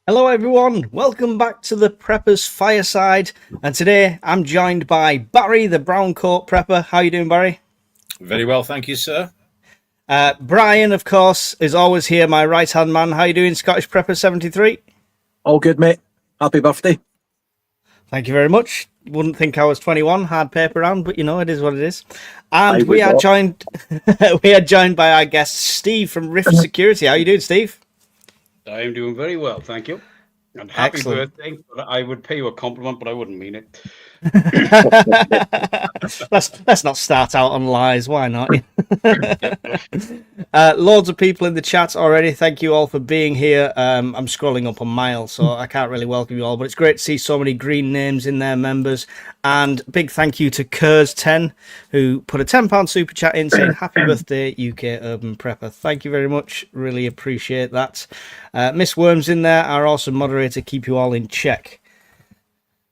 Hello, everyone. Welcome back to the Preppers Fireside. And today I'm joined by Barry, the brown coat prepper. How you doing, Barry? Very well, thank you, sir. Brian, of course, is always here, my right-hand man. How you doing, Scottish Prepper 73? All good, mate. Happy birthday. Thank you very much. Wouldn't think I was 21, hard paper round, but it is what it is. And I we would are not. joined we are joined by our guest Steve from Rift Security. How you doing, Steve? I am doing very well, thank you. And happy Excellent. birthday. I would pay you a compliment, but I wouldn't mean it. let's not start out on lies. Why not? Loads of people in the chat already. Thank you all for being here. I'm scrolling up on Miles, so I can't really welcome you all, but it's great to see so many green names in there, members. And big thank you to Kurs10, who put a £10 super chat in saying happy birthday, UK Urban Prepper. Thank you very much. Really appreciate that. Miss Worms in there, our awesome moderator, keep you all in check.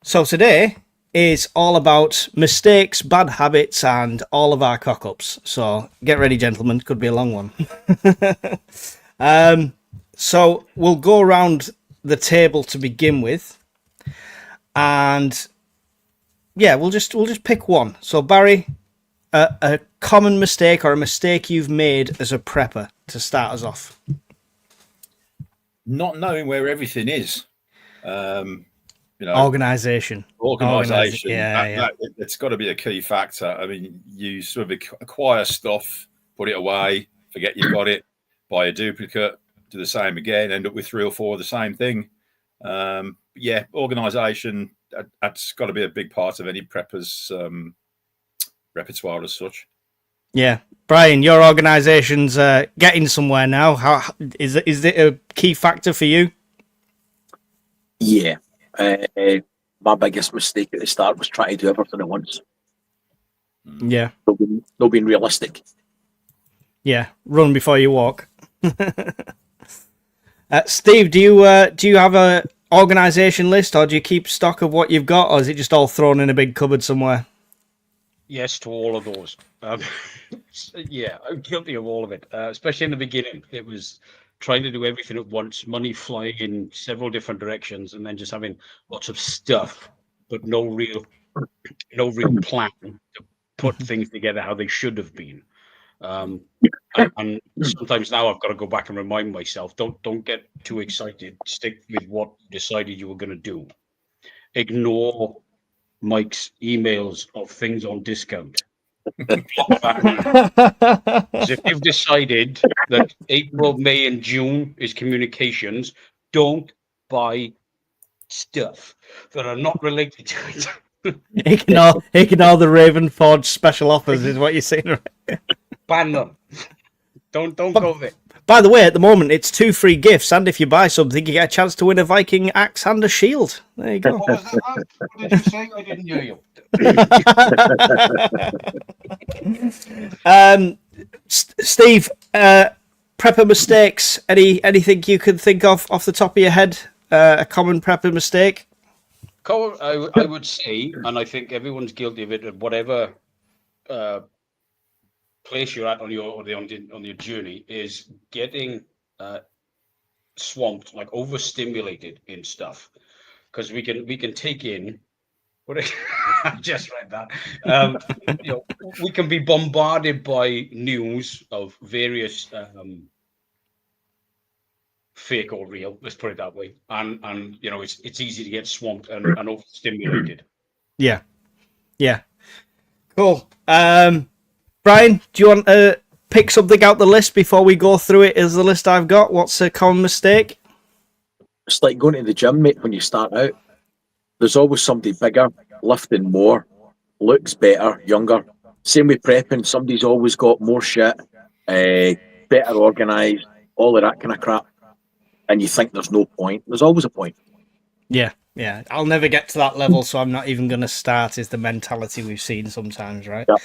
So today is all about mistakes, bad habits, and all of our cock-ups. So get ready, gentlemen. Could be a long one. So we'll go around the table to begin with, and yeah, we'll just pick one. So Barry, a common mistake or a mistake you've made as a prepper to start us off. Not knowing where everything is. Organisation. Organisation. Yeah. It's got to be a key factor. I mean, you sort of acquire stuff, put it away, forget you've got it, buy a duplicate, do the same again, end up with 3 or 4 of the same thing. Organisation, that's got to be a big part of any prepper's repertoire as such. Yeah. Brian, your organisation's getting somewhere now. How is it a key factor for you? Yeah. My biggest mistake at the start was trying to do everything at once. Yeah. Not being realistic. Yeah. Run before you walk. Steve, do you have a organisation list, or do you keep stock of what you've got, or is it just all thrown in a big cupboard somewhere? Yes to all of those. Yeah, I'm guilty of all of it, especially in the beginning. It was trying to do everything at once, money flying in several different directions, and then just having lots of stuff, but no real plan to put things together how they should have been. And sometimes now I've got to go back and remind myself, don't get too excited. Stick with what you decided you were going to do. Ignore Mike's emails of things on discount. So if you've decided that April, May, and June is communications, don't buy stuff that are not related to it. Ignore the Ravenforge special offers is what you're saying. Ban them. Don't go there. By the way, at the moment it's 2 free gifts, and if you buy something, you get a chance to win a Viking axe and a shield. There you go. What was that? What did you say? I didn't hear you. Steve, prepper mistakes. Anything you can think of off the top of your head? A common prepper mistake? I would say, and I think everyone's guilty of it at whatever place you're at on your journey, is getting swamped, like overstimulated in stuff, because we can take in. I just read that. We can be bombarded by news of various fake or real. Let's put it that way, and it's easy to get swamped and overstimulated. Yeah. Cool. Brian, do you want to pick something out the list before we go through it? Is the list I've got? What's a common mistake? It's like going to the gym, mate, when you start out. There's always somebody bigger, lifting more, looks better, younger. Same with prepping. Somebody's always got more shit, better organised, all of that kind of crap. And you think there's no point. There's always a point. Yeah. I'll never get to that level, so I'm not even going to start, is the mentality we've seen sometimes, right? Yeah.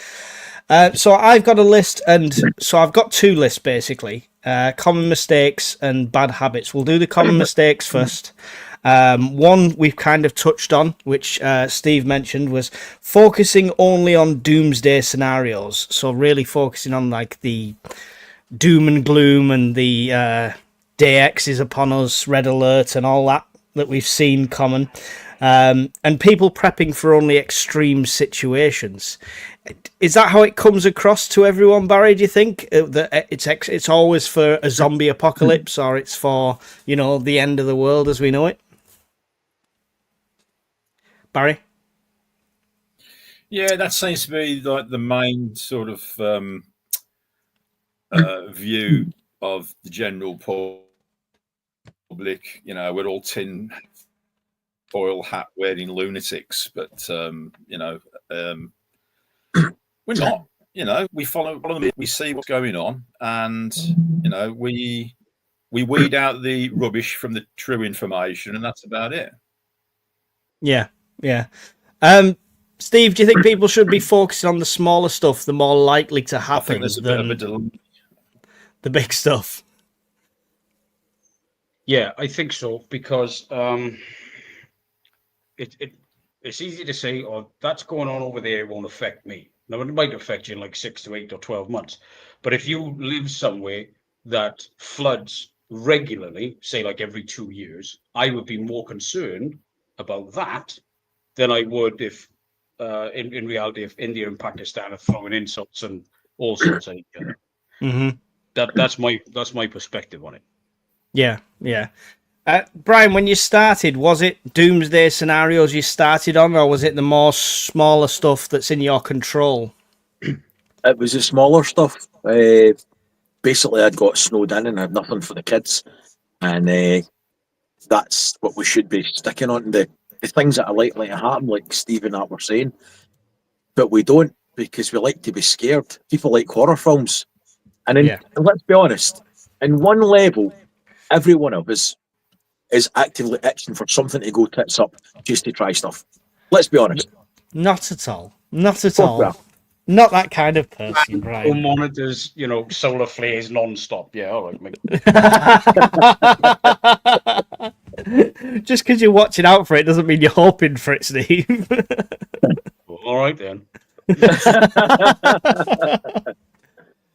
So I've got a list, and so I've got 2 lists, basically. Common mistakes and bad habits. We'll do the common mistakes first. One we've kind of touched on, which Steve mentioned, was focusing only on doomsday scenarios. So really focusing on like the doom and gloom and the Day X is upon us, Red Alert, and all that we've seen common, and people prepping for only extreme situations. Is that how it comes across to everyone, Barry? Do you think that it's always for a zombie apocalypse, or it's for, you know, the end of the world as we know it? Barry? Yeah, that seems to be like the main sort of view of the general public. You know, we're all tin foil hat wearing lunatics, but you know, we're not. You know, we follow them. We see what's going on, and you know, we weed out the rubbish from the true information, and that's about it. Yeah. Steve, do you think people should be focusing on the smaller stuff, the more likely to I think happen there's a bit of a than dilemma. the big stuff? Yeah, I think so, because it's easy to say, oh, that's going on over there, it won't affect me. Now, it might affect you in like 6 to 8 or 12 months. But if you live somewhere that floods regularly, say like every 2 years, I would be more concerned about that than I would if, in reality, if India and Pakistan are throwing insults and all sorts at each other. Mm-hmm. That's my perspective on it. Yeah. Brian, when you started, was it doomsday scenarios you started on, or was it the more smaller stuff that's in your control? It was the smaller stuff. Basically, I'd got snowed in and had nothing for the kids, and that's what we should be sticking on, the things that are likely to happen, like Steve and that were saying. But we don't, because we like to be scared. People like horror films, and and let's be honest, in one level, every one of us is actively itching for something to go tits up just to try stuff. Let's be honest. Not at all. Not at Fuck all. that. Not that kind of person, Brian. Monitors, you know, solar flares non-stop. Yeah, all right, mate. Just because you're watching out for it doesn't mean you're hoping for it, Steve. All right then.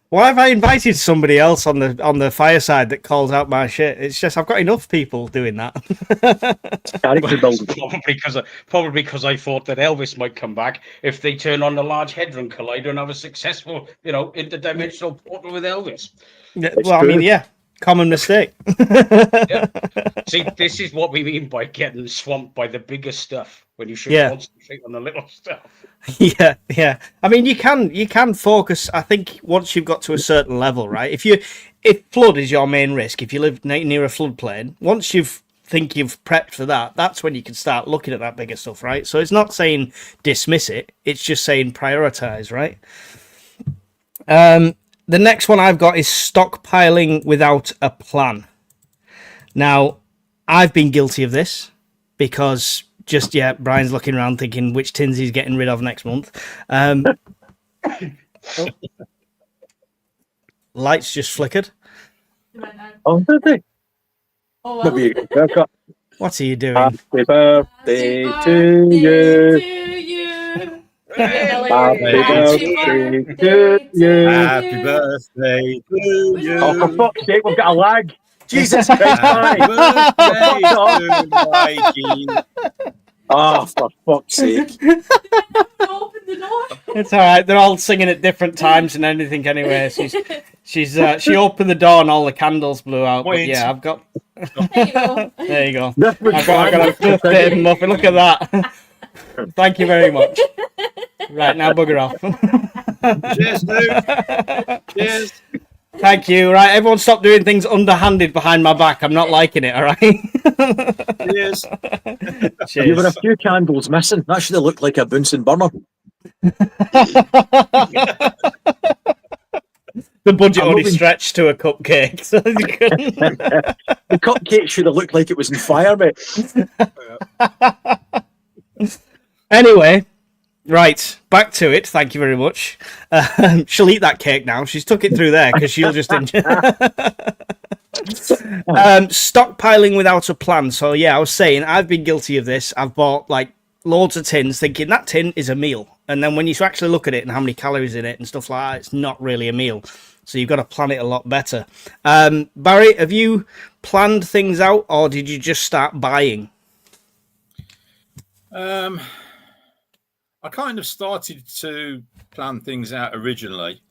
Why have I invited somebody else on the fireside that calls out my shit? It's just I've got enough people doing that. Character building. Probably because I thought that Elvis might come back if they turn on the Large Hadron Collider and have a successful, you know, interdimensional portal with Elvis. Well, I mean, yeah, common mistake. Yeah. See, this is what we mean by getting swamped by the bigger stuff when you should concentrate on the little stuff. Yeah. I mean, you can focus. I think once you've got to a certain level, right? If flood is your main risk, if you live near a floodplain, once you've prepped for that, that's when you can start looking at that bigger stuff, right? So it's not saying dismiss it; it's just saying prioritize, right? The next one I've got is stockpiling without a plan. Now, I've been guilty of this because. Brian's looking around thinking which tins he's getting rid of next month. Lights just flickered. Oh, did they? Oh, well. Maybe a haircut. What are you doing? Happy birthday to you. Happy birthday to you. Happy birthday to you. Oh, for fuck's sake, we've got a lag. Jesus Christ, Happy man. birthday to Mikey. Oh, for fuck's sake. Open the door. It's all right. They're all singing at different times and anything anyway. She opened the door and all the candles blew out. But yeah, I've got. There you go. There you go. This was I've got a birthday muffin. Look at that. Thank you very much. Right, now bugger off. Cheers, dude. Cheers. Thank you. Right, everyone stop doing things underhanded behind my back. I'm not liking it, all right? Cheers. You were a Cheers. few candles missing. That should have looked like a Bunsen burner. The budget I'm only hoping- stretched to a cupcake. So you couldn't- The cupcake should have looked like it was in fire, mate. Anyway, right, back to it. Thank you very much. She'll eat that cake now. She's took it through there because she'll just enjoy. Stockpiling without a plan. So yeah, I was saying I've been guilty of this. I've bought like loads of tins thinking that tin is a meal. And then when you actually look at it and how many calories in it and stuff like that, it's not really a meal. So you've got to plan it a lot better. Barry, have you planned things out, or did you just start buying? I kind of started to plan things out originally.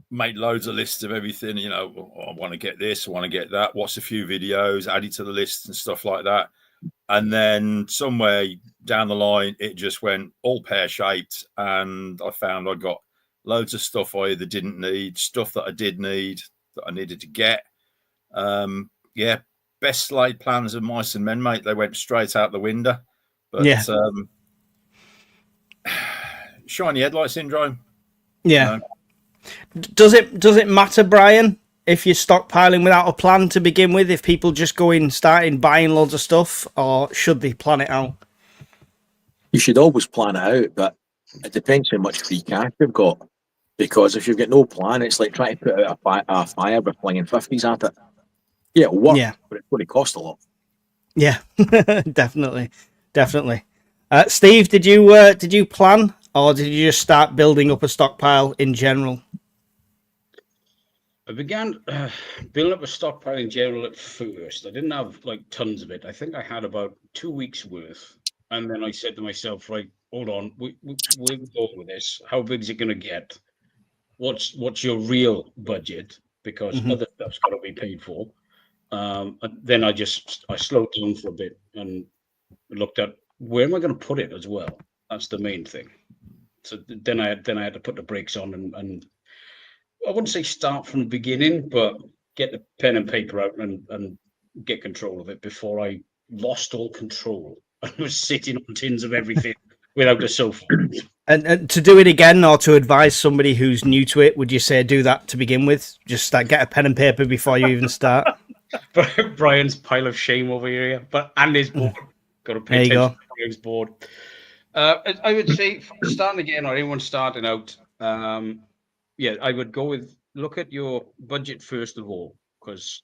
Made loads of lists of everything, you know, I want to get this, I want to get that, watch a few videos, add it to the list and stuff like that. And then somewhere down the line, it just went all pear-shaped, and I found I got loads of stuff I either didn't need, stuff that I did need, that I needed to get. Yeah, best laid plans of mice and men, mate. They went straight out the window. But Yeah. Shiny headlight syndrome. Yeah. You know? Does it matter, Brian, if you're stockpiling without a plan to begin with? If people just starting buying loads of stuff, or should they plan it out? You should always plan it out, but it depends how much free cash you've got. Because if you've got no plan, it's like trying to put out a fire by flinging 50s at it. Yeah, it'll work, Yeah. but it's going to cost a lot. Yeah, definitely. Steve, did you plan, or did you just start building up a stockpile in general? I began building up a stockpile in general at first. I didn't have like tons of it. I think I had about 2 weeks worth. And then I said to myself, right, hold on, we're going with this. How big is it going to get? What's your real budget? Because other stuff's got to be paid for. And then I slowed down for a bit and looked at where am I going to put it as well. That's the main thing. So then I had to put the brakes on and I wouldn't say start from the beginning, but get the pen and paper out and get control of it before I lost all control. I was sitting on tins of everything without a sofa. And to do it again, or to advise somebody who's new to it, would you say do that to begin with? Just get a pen and paper before you even start. Brian's pile of shame over here, and his board. Got to pay attention to Brian's board. I would say starting again, or anyone starting out, I would go with look at your budget first of all, because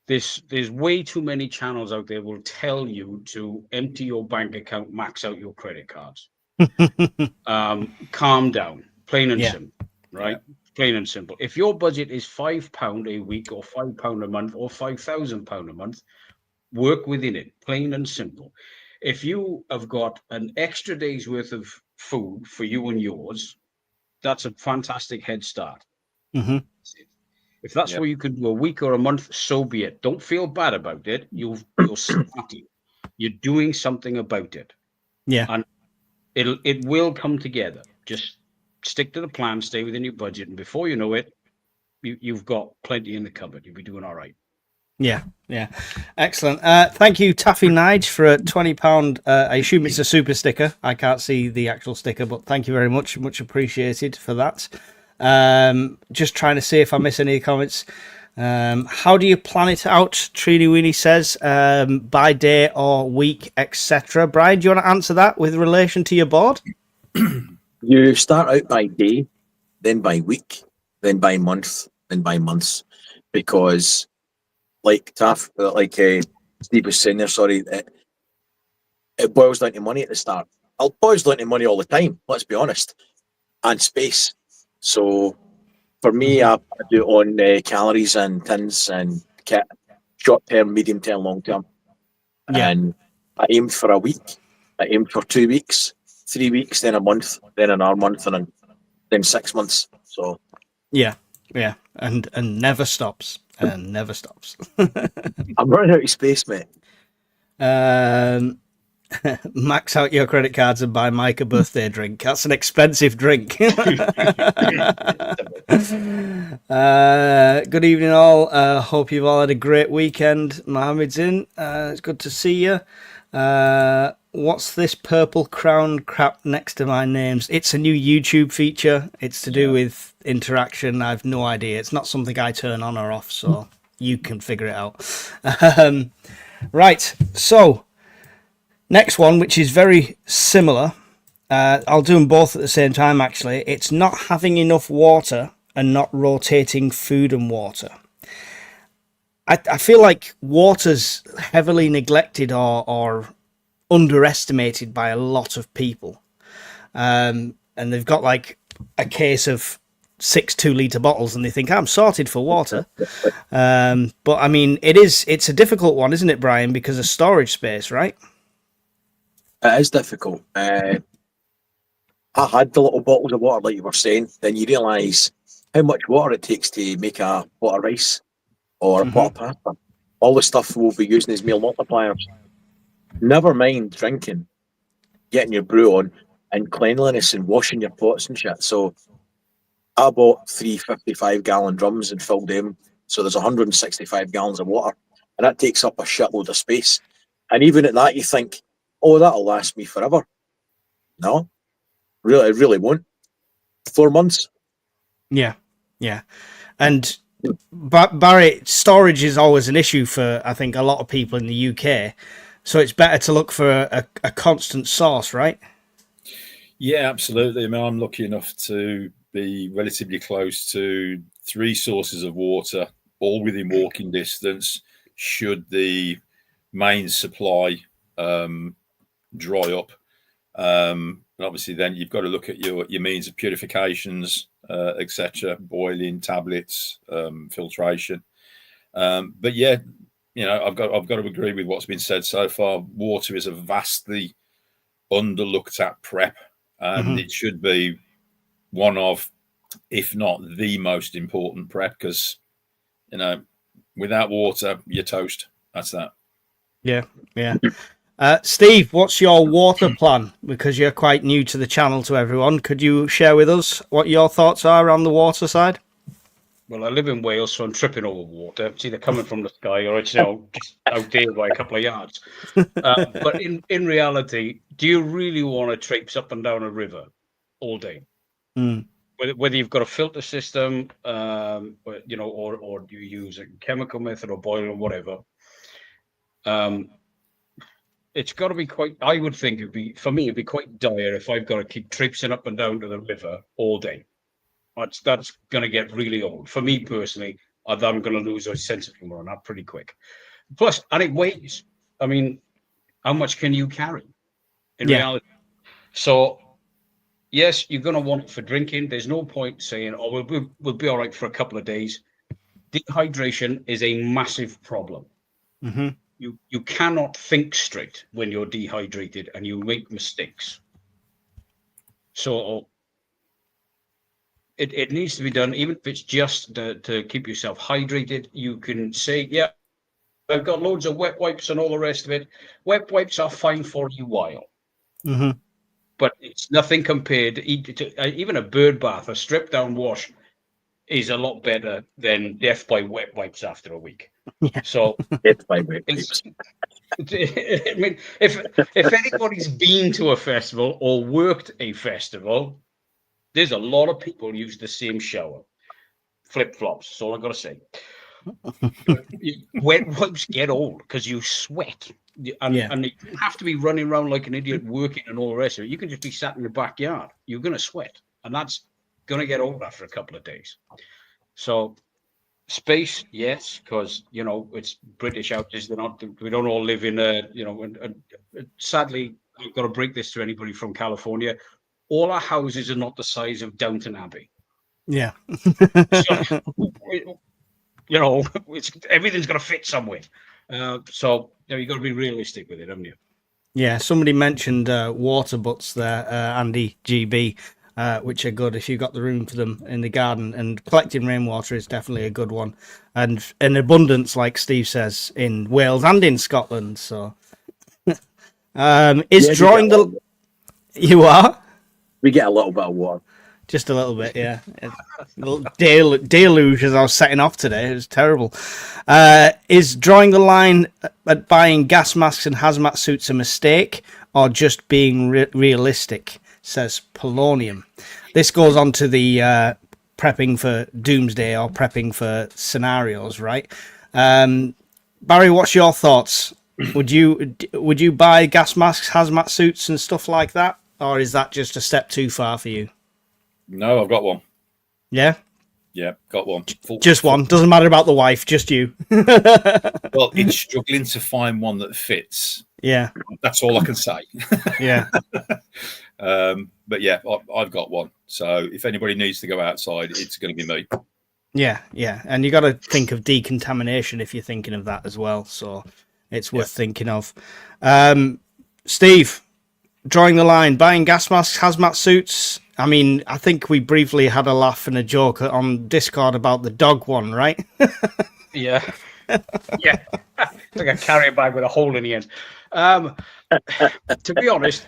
there's way too many channels out there will tell you to empty your bank account, max out your credit cards. Calm down, plain and simple, right? Plain and simple. If your budget is £5 a week, or £5 a month, or £5,000 a month, work within it, plain and simple. If you have got an extra day's worth of food for you and yours, that's a fantastic head start. If that's what you can do a week or a month, so be it. Don't feel bad about it. You're starting. You're doing something about it. Yeah. And it will come together. Just stick to the plan, stay within your budget, and before you know it, you've got plenty in the cupboard. You'll be doing all right. Yeah. Excellent. Thank you, Taffy Nige, for a £20. I assume it's a super sticker. I can't see the actual sticker, but thank you very much. Much appreciated for that. Just trying to see if I miss any comments. How do you plan it out? Trini Weenie says, by day or week, etc. Brian, do you want to answer that with relation to your board? You start out by day, then by week, then by month, then by months, because like Steve was saying there, sorry, it boils down to money at the start. It boils down to money all the time, let's be honest, and space. So for me, I do it on calories and tins and kit, short term, medium term, long term. Yeah. And I aimed for a week, I aimed for 2 weeks, 3 weeks, then a month, then another month, and then 6 months. So Yeah, and never stops, and never stops. I'm running out of space, mate. Max out your credit cards and buy Mike a birthday drink. That's an expensive drink. Good evening, all. Hope you've all had a great weekend. Mohammed's in. It's good to see you. What's this purple crown crap next to my names? It's a new YouTube feature. It's to do with interaction. I've no idea. It's not something I turn on or off, so you can figure it out. Right, so next one, which is very similar. I'll do them both at the same time, actually. It's not having enough water and not rotating food and water. I feel like water's heavily neglected or underestimated by a lot of people. And they've got like a case of 6 2-litre bottles and they think I'm sorted for water. But I mean, it's a difficult one, isn't it, Brian, because of storage space, right? It is difficult. I had the little bottles of water, like you were saying. Then you realise how much water it takes to make a pot of rice or a pot of pasta. All the stuff we'll be using as meal multipliers. Never mind drinking, getting your brew on, and cleanliness and washing your pots and shit. So I bought 3 55-gallon drums and filled them. So there's 165 gallons of water. And that takes up a shitload of space. And even at that, you think, oh, that'll last me forever. No, really, it really won't. 4 months. Yeah. And Barry, storage is always an issue for, I think, a lot of people in the UK. So it's better to look for a constant source, right? Yeah, absolutely. I mean, I'm lucky enough to be relatively close to 3 sources of water, all within walking distance. Should the main supply dry up, and obviously then you've got to look at your means of purifications, etc., boiling, tablets, filtration. But yeah, you know, I've got to agree with what's been said so far. Water is a vastly underlooked at prep, and it should be one of, if not the most important prep, because, you know, without water, you're toast. That's that. Yeah. Steve, what's your water plan? Because you're quite new to the channel to everyone. Could you share with us what your thoughts are on the water side? Well, I live in Wales, so I'm tripping over water. It's either coming from the sky or it's, you know, just out there by a couple of yards. But in reality, do you really want to traipse up and down a river all day? Whether you've got a filter system, you know, or you use a chemical method or boiling or whatever, it's got to be quite. I would think it'd be quite dire if I've got to keep traipsing up and down to the river all day. That's going to get really old. For me personally, I'm going to lose a sense of humor on that pretty quick. Plus, and it weighs. I mean, how much can you carry in reality? So, yes, you're going to want it for drinking. There's no point saying, "Oh, we'll be all right for a couple of days." Dehydration is a massive problem. You cannot think straight when you're dehydrated, and you make mistakes. So it needs to be done, even if it's just to keep yourself hydrated. You can say, yeah, I've got loads of wet wipes and all the rest of it. Wet wipes are fine for a while. But it's nothing compared to even a bird bath, a stripped down wash is a lot better than death by wet wipes after a week. So Death by wet wipes. I mean, if anybody's been to a festival or worked a festival, there's a lot of people use the same shower. Flip-flops, that's all I've got to say. Wet wipes get old because you sweat. And you don't have to be running around like an idiot working and all the rest of it. You can just be sat in your backyard. You're going to sweat. And that's going to get old after a couple of days. So space, yes, because, you know, it's British houses. We don't all live in and sadly, I've got to break this to anybody from California. All our houses are not the size of Downton Abbey. Yeah. So, you know, everything's got to fit somewhere. So you've got to be realistic with it, haven't you? Yeah, somebody mentioned water butts there, Andy GB, which are good if you've got the room for them in the garden. And collecting rainwater is definitely a good one. And in abundance, like Steve says, in Wales and in Scotland. So drawing the... You are? We get a little bit of water. Just a little bit, yeah. A little deluge as I was setting off today. It was terrible. Is drawing the line at buying gas masks and hazmat suits a mistake or just being realistic, says Polonium. This goes on to the prepping for doomsday or prepping for scenarios, right? Barry, what's your thoughts? Would you buy gas masks, hazmat suits and stuff like that? Or is that just a step too far for you? No, I've got one. Yeah? Yeah, got one. Just one. Doesn't matter about the wife, just you. Well, it's struggling to find one that fits. Yeah. That's all I can say. Yeah. But yeah, I've got one. So if anybody needs to go outside, it's going to be me. Yeah, yeah, and you got to think of decontamination if you're thinking of that as well. So it's worth thinking of. Steve, drawing the line, buying gas masks, hazmat suits. I mean, I think we briefly had a laugh and a joke on Discord about the dog one, right? Yeah. Yeah. It's like a carrier bag with a hole in the end. To be honest,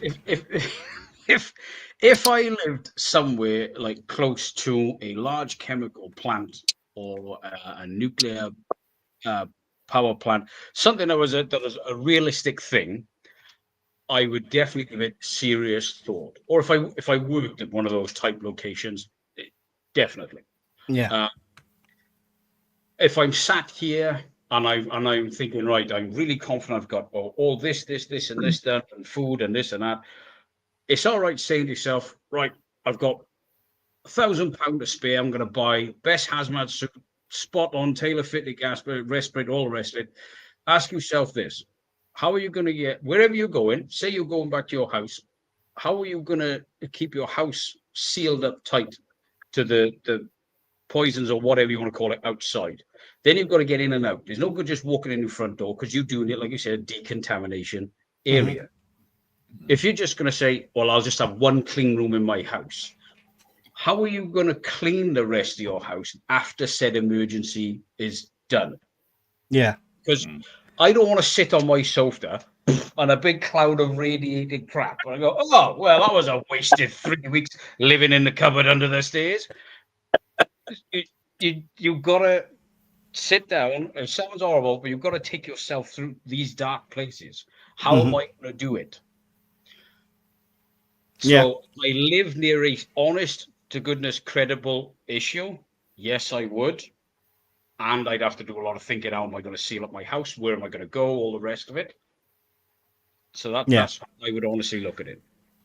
if I lived somewhere like close to a large chemical plant or a nuclear power plant, something that was a realistic thing, I would definitely give it serious thought. Or if I worked at one of those type locations, definitely. Yeah. If I'm sat here and I'm thinking, right, I'm really confident I've got all this, and this, that, and food and this and that. It's all right saying to yourself, right, I've got £1,000 to spare. I'm going to buy best hazmat suit, spot on, tailor-fitted gas respirator, all the rest of it. Ask yourself this: how are you going to get wherever you're going? Say you're going back to your house. How are you going to keep your house sealed up tight to the poisons or whatever you want to call it outside? Then you've got to get in and out. There's no good just walking in the front door because you're doing it, like you said, decontamination area. Mm-hmm. If you're just going to say, well, I'll just have one clean room in my house, how are you going to clean the rest of your house after said emergency is done? Yeah. Because I don't want to sit on my sofa on a big cloud of radiated crap. And I go, oh, well, that was a wasted 3 weeks living in the cupboard under the stairs. You've got to sit down. It sounds horrible, but you've got to take yourself through these dark places. How am I going to do it? So I live near a honest to goodness credible issue. Yes, I would. And I'd have to do a lot of thinking. How am I going to seal up my house? Where am I going to go? All the rest of it. So that's how I would honestly look at it.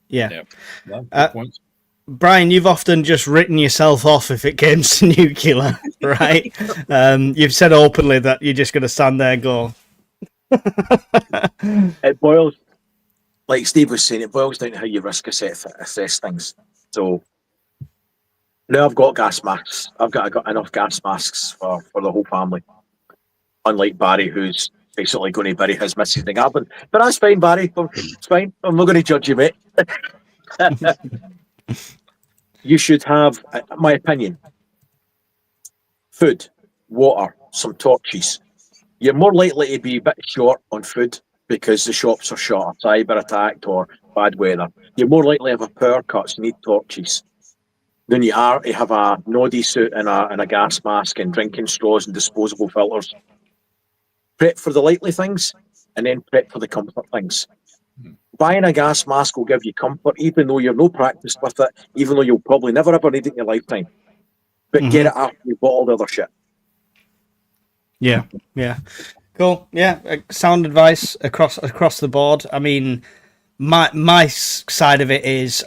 Yeah. Well, good point. Brian, you've often just written yourself off if it came to nuclear, right? You've said openly that you're just going to stand there and go. It boils, like Steve was saying, it boils down to how you risk assess things. So now I've got gas masks. I got enough gas masks for the whole family. Unlike Barry, who's basically going to bury his missus in the garden. But that's fine, Barry. It's fine. I'm not going to judge you, mate. You should have, my opinion, food, water, some torches. You're more likely to be a bit short on food because the shops are short, cyber attacked or bad weather. You're more likely to have a power cut, so you need torches, than you are to have a noddy suit and a gas mask and drinking straws and disposable filters. Prep for the likely things and then prep for the comfort things. Buying a gas mask will give you comfort, even though you're no practiced with it, even though you'll probably never ever need it in your lifetime. But get it after you bought all the other shit. Yeah. Cool. Yeah, sound advice across the board. I mean, my side of it is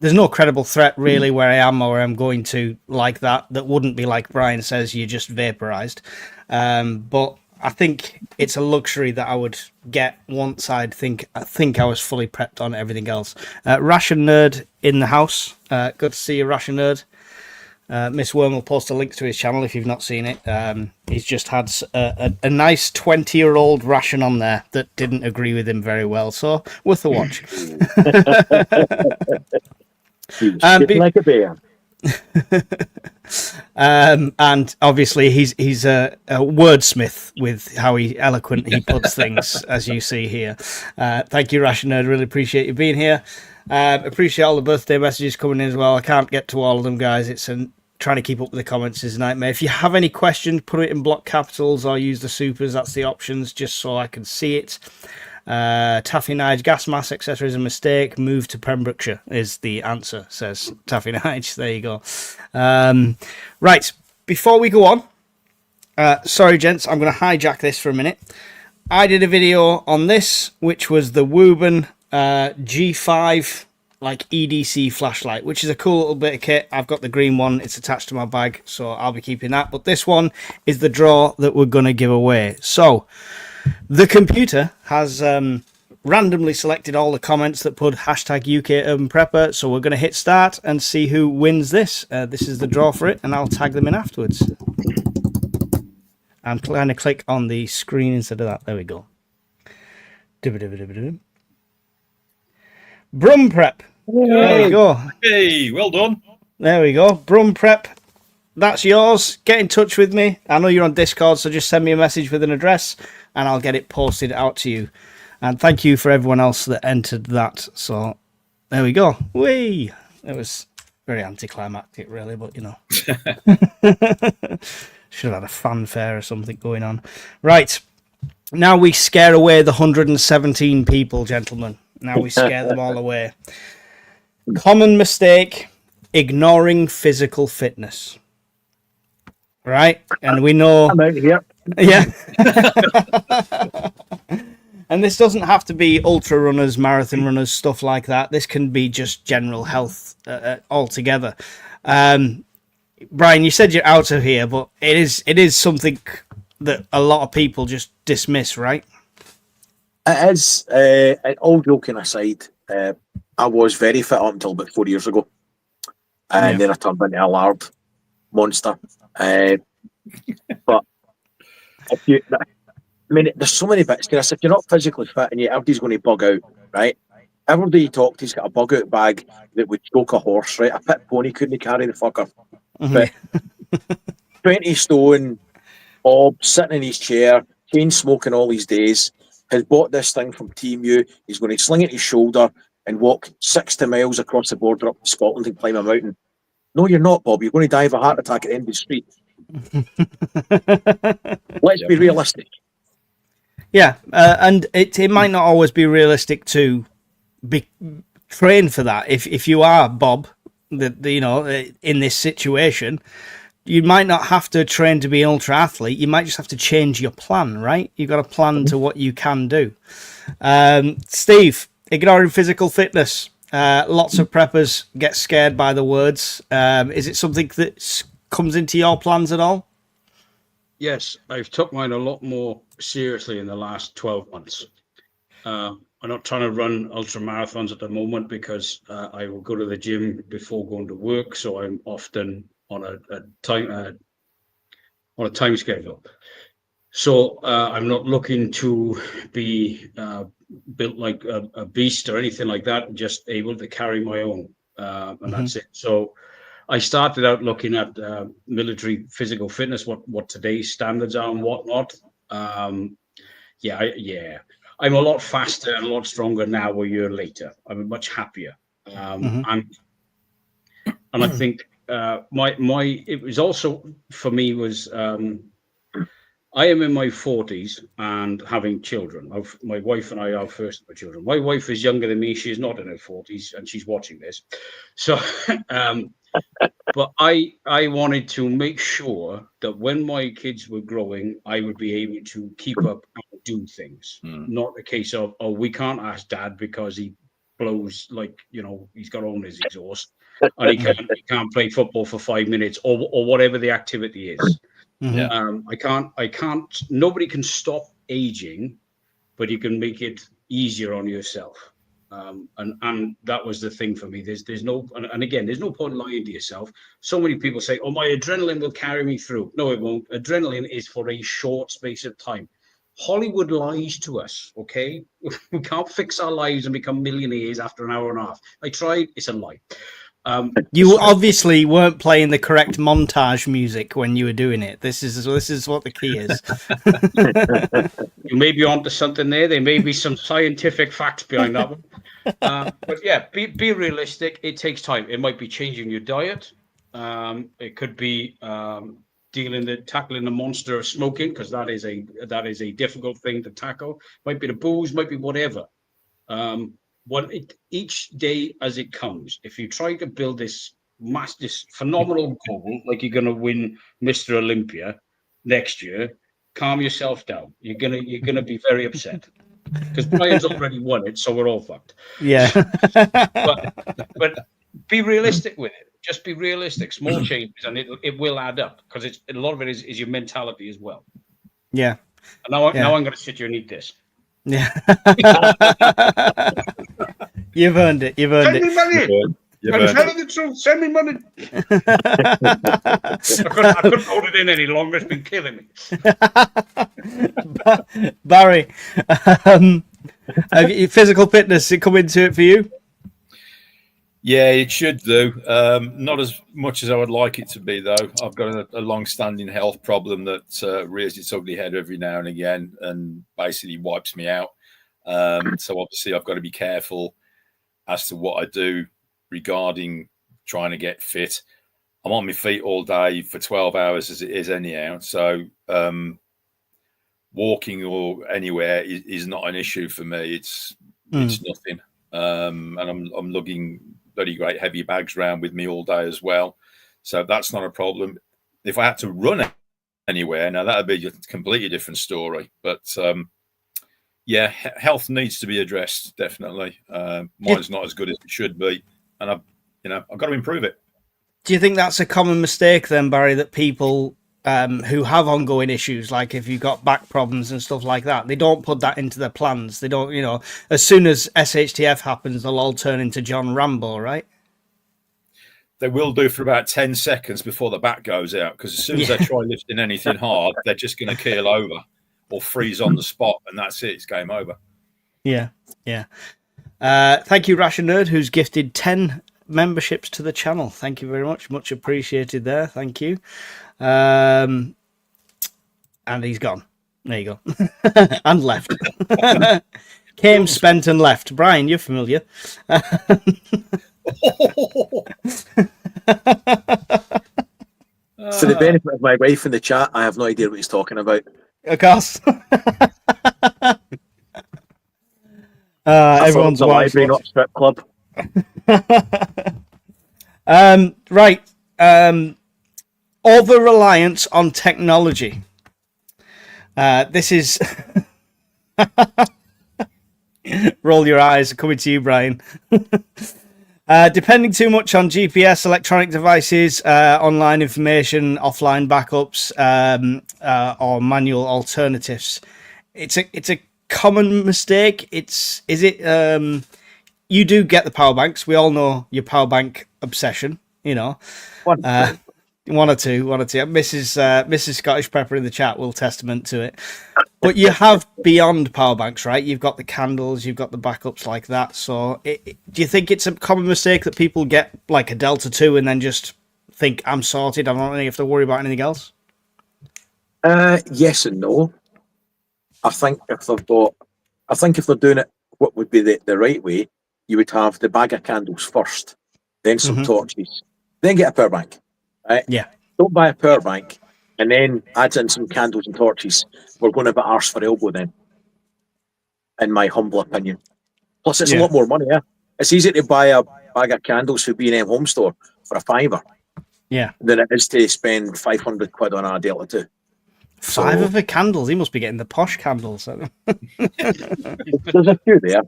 there's no credible threat really where I am or where I'm going to like that wouldn't be like Brian says, you just vaporized. But I think it's a luxury that I would get once I think I was fully prepped on everything else. Ration Nerd in the house. Good to see you, Ration Nerd. Miss Worm will post a link to his channel if you've not seen it. He's just had a nice 20-year-old ration on there that didn't agree with him very well, so worth a watch. Like a bear. And obviously he's a wordsmith with how eloquent he puts things, as you see here. Thank you, Ration Nerd. Really appreciate you being here. Appreciate all the birthday messages coming in as well. I can't get to all of them, guys. Trying to keep up with the comments is a nightmare. If you have any questions, put it in block capitals or use the supers. That's the options, just so I can see it. Taffy Nige, gas mask, etc. is a mistake. Move to Pembrokeshire is the answer, says Taffy Nige. There you go. Right, before we go on, sorry, gents, I'm going to hijack this for a minute. I did a video on this, which was the Wooburn G5 like EDC flashlight, which is a cool little bit of kit. I've got the green one. It's attached to my bag, so I'll be keeping that. But this one is the draw that we're going to give away. So the computer has randomly selected all the comments that put hashtag UK Urban Prepper. So we're going to hit start and see who wins this. This is the draw for it, and I'll tag them in afterwards. I'm trying to click on the screen instead of that. There we go. Brum Prep. There we go. Hey, well done. There we go. Brum Prep. That's yours. Get in touch with me. I know you're on Discord, so just send me a message with an address and I'll get it posted out to you. And thank you for everyone else that entered that. So there we go. Whee! It was very anticlimactic, really, but you know. Should have had a fanfare or something going on. Right. Now we scare away the 117 people, gentlemen. Now we scare them all away. Common mistake, ignoring physical fitness. Right? And we know... I'm out here. Yeah. And this doesn't have to be ultra runners, marathon runners, stuff like that. This can be just general health altogether. Brian, you said you're out of here, but it is something that a lot of people just dismiss, right? It is. All joking aside, I was very fit up until about 4 years ago. And then I turned into a lard monster. But if you... I mean, there's so many bits, Chris. If you're not physically fit and everybody's going to bug out, right? Everybody you talk to's got a bug out bag that would choke a horse, right? A pit pony couldn't carry the fucker. But 20 stone, Bob, sitting in his chair, chain smoking all these days, has bought this thing from Team U. He's going to sling it to his shoulder and walk 60 miles across the border up to Scotland and climb a mountain. No, you're not, Bob. You're going to die of a heart attack at the end of the street. Let's be realistic. Yeah, and it might not always be realistic to be train for that. If you are Bob, you know, in this situation, you might not have to train to be an ultra athlete. You might just have to change your plan, right? You've got to plan to what you can do. Steve, ignoring physical fitness. Lots of preppers get scared by the words. Is it something that comes into your plans at all? Yes, I've took mine a lot more seriously in the last 12 months. I'm not trying to run ultra marathons at the moment because I will go to the gym before going to work, so I'm often on a time schedule. So I'm not looking to be built like a beast or anything like that. Just able to carry my own, and that's it. So I started out looking at military physical fitness, what today's standards are and whatnot. I'm a lot faster and a lot stronger now a year later. I'm much happier. And I think it was also for me was I am in my 40s and having children. My wife and I are first of our children. My wife is younger than me. She is not in her 40s and she's watching this. So but I wanted to make sure that when my kids were growing, I would be able to keep up and do things. Not a case of, oh, we can't ask dad because he blows like, you know, he's got on his exhaust and he can't play football for 5 minutes or whatever the activity is. I can't, nobody can stop aging, but you can make it easier on yourself. And that was the thing for me. There's no, and again, there's no point lying to yourself. So many people say, oh, my adrenaline will carry me through. No, it won't. Adrenaline is for a short space of time. Hollywood lies to us, okay? We can't fix our lives and become millionaires after an hour and a half. I tried, it's a lie. You obviously weren't playing the correct montage music when you were doing it. This is what the key is. You may be onto something there. There may be some scientific facts behind that one. But yeah, be realistic. It takes time. It might be changing your diet. It could be tackling the monster of smoking, because that is a difficult thing to tackle. Might be the booze, might be whatever. Each day as it comes, if you try to build this phenomenal goal, like you're going to win Mr. Olympia next year, calm yourself down. You're gonna be very upset because Brian's already won it, so we're all fucked. Yeah. but be realistic with it. Just be realistic. Small changes, and it will add up, because a lot of it is your mentality as well. Yeah. And now I'm going to sit here and eat this. Yeah. You've earned it. You've earned Send me money. You've I'm earned it. telling the truth. Send me money. it. I couldn't hold it in any longer. It's been killing me. Barry, have you, physical fitness come into it for you? Yeah, it should do. Not as much as I would like it to be, though. I've got a long-standing health problem that rears its ugly head every now and again, and basically wipes me out. So obviously, I've got to be careful as to what I do regarding trying to get fit. I'm on my feet all day for 12 hours as it is anyhow. So walking or anywhere is not an issue for me. It's nothing. And I'm lugging bloody great heavy bags around with me all day as well. So that's not a problem. If I had to run anywhere, now that would be a completely different story. But yeah, health needs to be addressed, definitely. Mine's not as good as it should be. And I've got to improve it. Do you think that's a common mistake then, Barry, that people who have ongoing issues, like if you've got back problems and stuff like that, they don't put that into their plans? They don't, as soon as SHTF happens, they'll all turn into John Rambo, right? They will do for about 10 seconds before the back goes out, because as soon as they try lifting anything hard, they're just going to keel over or freeze on the spot, and that's it. It's game over. Yeah. Thank you, Rasher Nerd, who's gifted 10 memberships to the channel. Thank you very much appreciated there. Thank you. And he's gone. There you go. And left. Came, spent, and left. Brian, you're familiar. For the benefit of my wife in the chat, I have no idea what he's talking about. Of course. Everyone's a library, not strip club. Right. Over reliance on technology. This is roll your eyes, coming to you, Brian. Depending too much on GPS, electronic devices, online information, offline backups, or manual alternatives. It's a common mistake. You do get the power banks. We all know your power bank obsession. One or two. Mrs. Scottish Pepper in the chat will testament to it. But you have beyond power banks, right? You've got the candles, you've got the backups like that. So do you think it's a common mistake that people get like a Delta 2 and then just think, I'm sorted, I don't really have to worry about anything else? Yes and no. I think if they're doing it what would be the right way, you would have the bag of candles first, then some torches, then get a power bank. Right? Yeah. Don't buy a power bank and then add in some candles and torches. We're going to be arse for elbow then, in my humble opinion. Plus, it's a lot more money. Yeah, it's easy to buy a bag of candles through B&M Home Store for a £5. Yeah. Than it is to spend 500 quid on a Delta 2. Five of the candles. He must be getting the posh candles. There's a few there.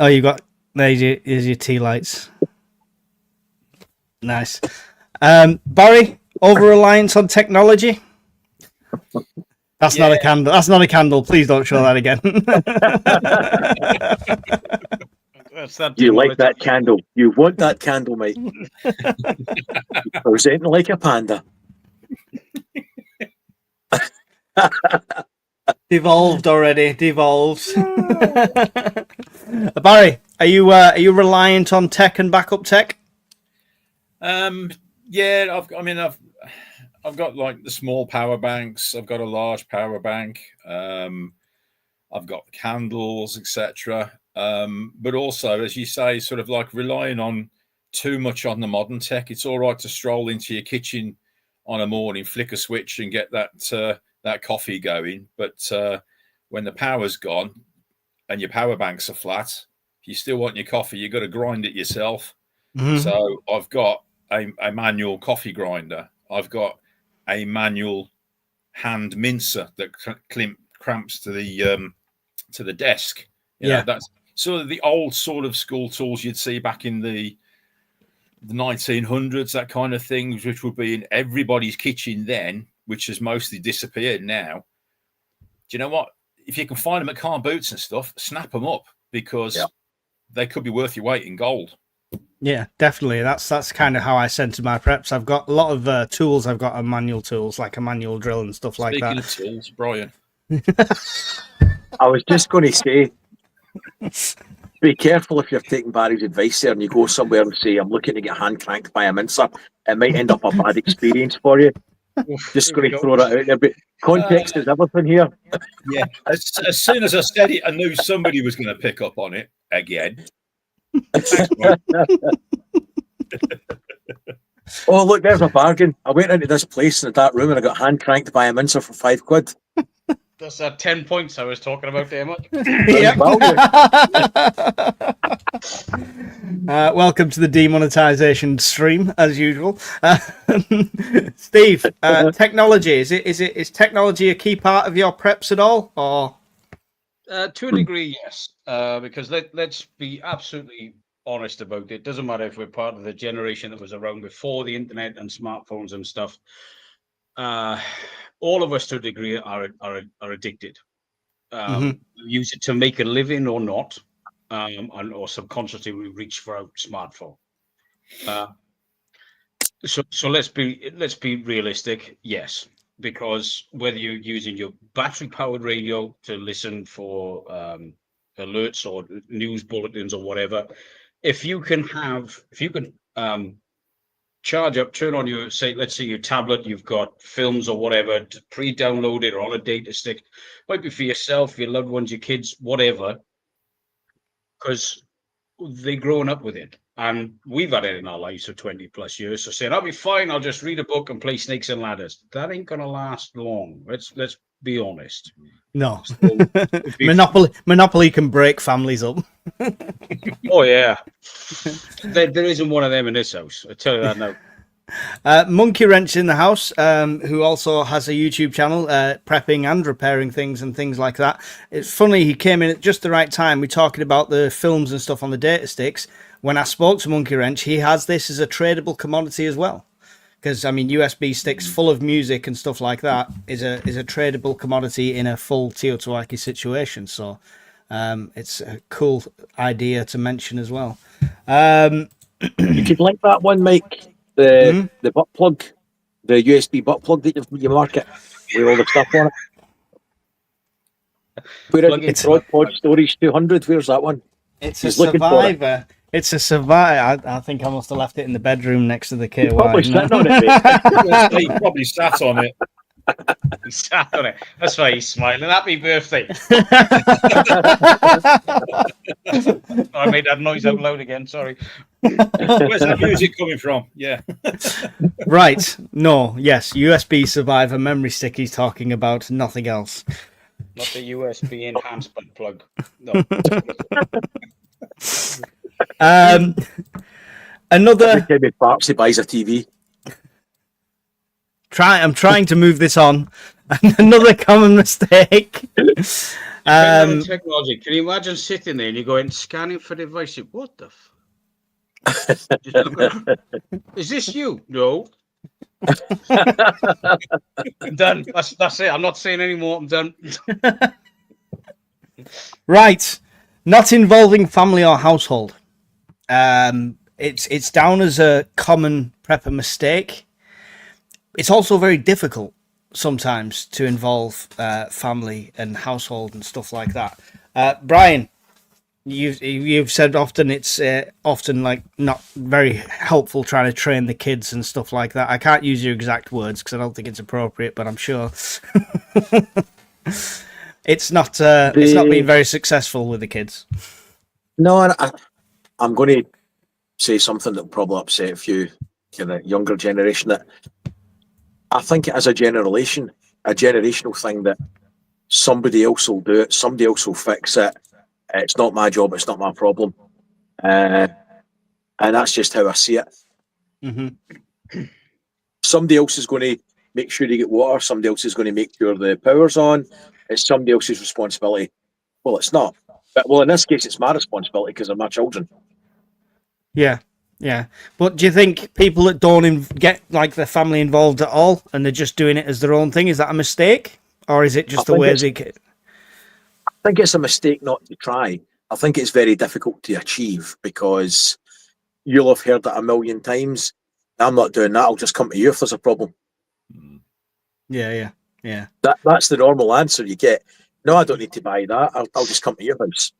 You got there's your tea lights. Nice. Barry, over reliance on technology. That's not a candle. That's not a candle. Please don't show that again. You like that candle? You want that candle, mate? Presenting like a panda. Devolved already. Devolved. Barry, are you reliant on tech and backup tech? Yeah, I've got like the small power banks. I've got a large power bank. I've got candles, etc. But also, as you say, sort of like relying on too much on the modern tech. It's all right to stroll into your kitchen on a morning, flick a switch, and get that coffee going. But when the power's gone and your power banks are flat, if you still want your coffee, you've got to grind it yourself. Mm-hmm. So I've got a manual coffee grinder. I've got a manual hand mincer that clamps to the desk. You know, that's sort of the old sort of school tools you'd see back in the 1900s, that kind of thing, which would be in everybody's kitchen then, which has mostly disappeared now. you know what? If you can find them at car boots and stuff, snap them up because they could be worth your weight in gold. Yeah, definitely. That's kind of how I center my preps. I've got a lot of tools. I've got manual tools, like a manual drill and stuff like Speaking that. of tools, Brian. I was just going to say, be careful if you're taking Barry's advice there and you go somewhere and say, I'm looking to get hand cranked by a mincer. It might end up a bad experience for you. Just going to throw that out there. But context is everything here. Yeah. As soon as I said it, I knew somebody was going to pick up on it again. Oh, look, there's a bargain. I went into this place in that room and I got hand cranked by a mincer for £5. That's that 10 points I was talking about there, Mike. Yep. Welcome to the demonetization stream, as usual. Steve, technology is technology a key part of your preps at all, or? To a degree, yes. Because let's be absolutely honest about it. Doesn't matter if we're part of the generation that was around before the internet and smartphones and stuff. All of us, to a degree, are addicted. Use it to make a living or not, or subconsciously we reach for our smartphone. So let's be realistic. Yes, because whether you're using your battery-powered radio to listen for alerts or news bulletins or whatever, if you can charge up, turn on your, let's say your tablet, you've got films or whatever pre-downloaded or on a data stick, might be for yourself, your loved ones, your kids, whatever, because they're growing up with it. And we've had it in our lives for 20 plus years. So saying, I'll be fine, I'll just read a book and play Snakes and Ladders. That ain't going to last long. Let's be honest. No. So, Monopoly can break families up. oh, yeah. There isn't one of them in this house. I tell you that now. Monkey Wrench in the house, who also has a YouTube channel, prepping and repairing things and things like that. It's funny, he came in at just the right time. We're talking about the films and stuff on the data sticks. When I spoke to Monkey Wrench, he has this as a tradable commodity as well. Because, I mean, USB sticks full of music and stuff like that is a tradable commodity in a full Teotihuacan situation. So it's a cool idea to mention as well. You could link that one, Mike. The butt plug, the USB butt plug that you market with all the stuff on it. Put it in Pod Storage 200. Where's that one? It's a Survivor. It's a Survivor. I think I must have left it in the bedroom next to the KY. Probably sat on it, mate. He probably sat on it. He sat on it. That's why he's smiling. Happy birthday. I made that noise out loud again. Sorry. Where's that music coming from? Yeah. Right. No. Yes. USB Survivor memory stick he's talking about. Nothing else. Not the USB enhancement plug. No. Another. Every time he farts, he buys a TV. I'm trying to move this on. Another common mistake. Technology. Can you imagine sitting there and you go in scanning for devices? What the? Is this you? No. I'm done. That's it. I'm not saying any more. I'm done. Right. Not involving family or household. It's down as a common prepper mistake. It's also very difficult sometimes to involve family and household and stuff like that. Brian, you've said often it's often like not very helpful trying to train the kids and stuff like that. I can't use your exact words because I don't think it's appropriate, but I'm sure it's not been very successful with the kids. No, I'm going to say something that will probably upset a few kind of younger generation. That I think it is a generational thing that somebody else will do it, somebody else will fix it. It's not my job, it's not my problem. And that's just how I see it. Mm-hmm. Somebody else is going to make sure you get water, somebody else is going to make sure the power's on. It's somebody else's responsibility. Well, it's not. But, well, in this case, it's my responsibility because they're my children. Yeah. But do you think people that don't get like their family involved at all and they're just doing it as their own thing, is that a mistake? or is it just the think way it's- they? I think it's a mistake not to try. I think it's very difficult to achieve because you'll have heard that a million times. I'm not doing that. I'll just come to you if there's a problem. Mm. Yeah. That's the normal answer you get. No, I don't need to buy that. I'll just come to your house.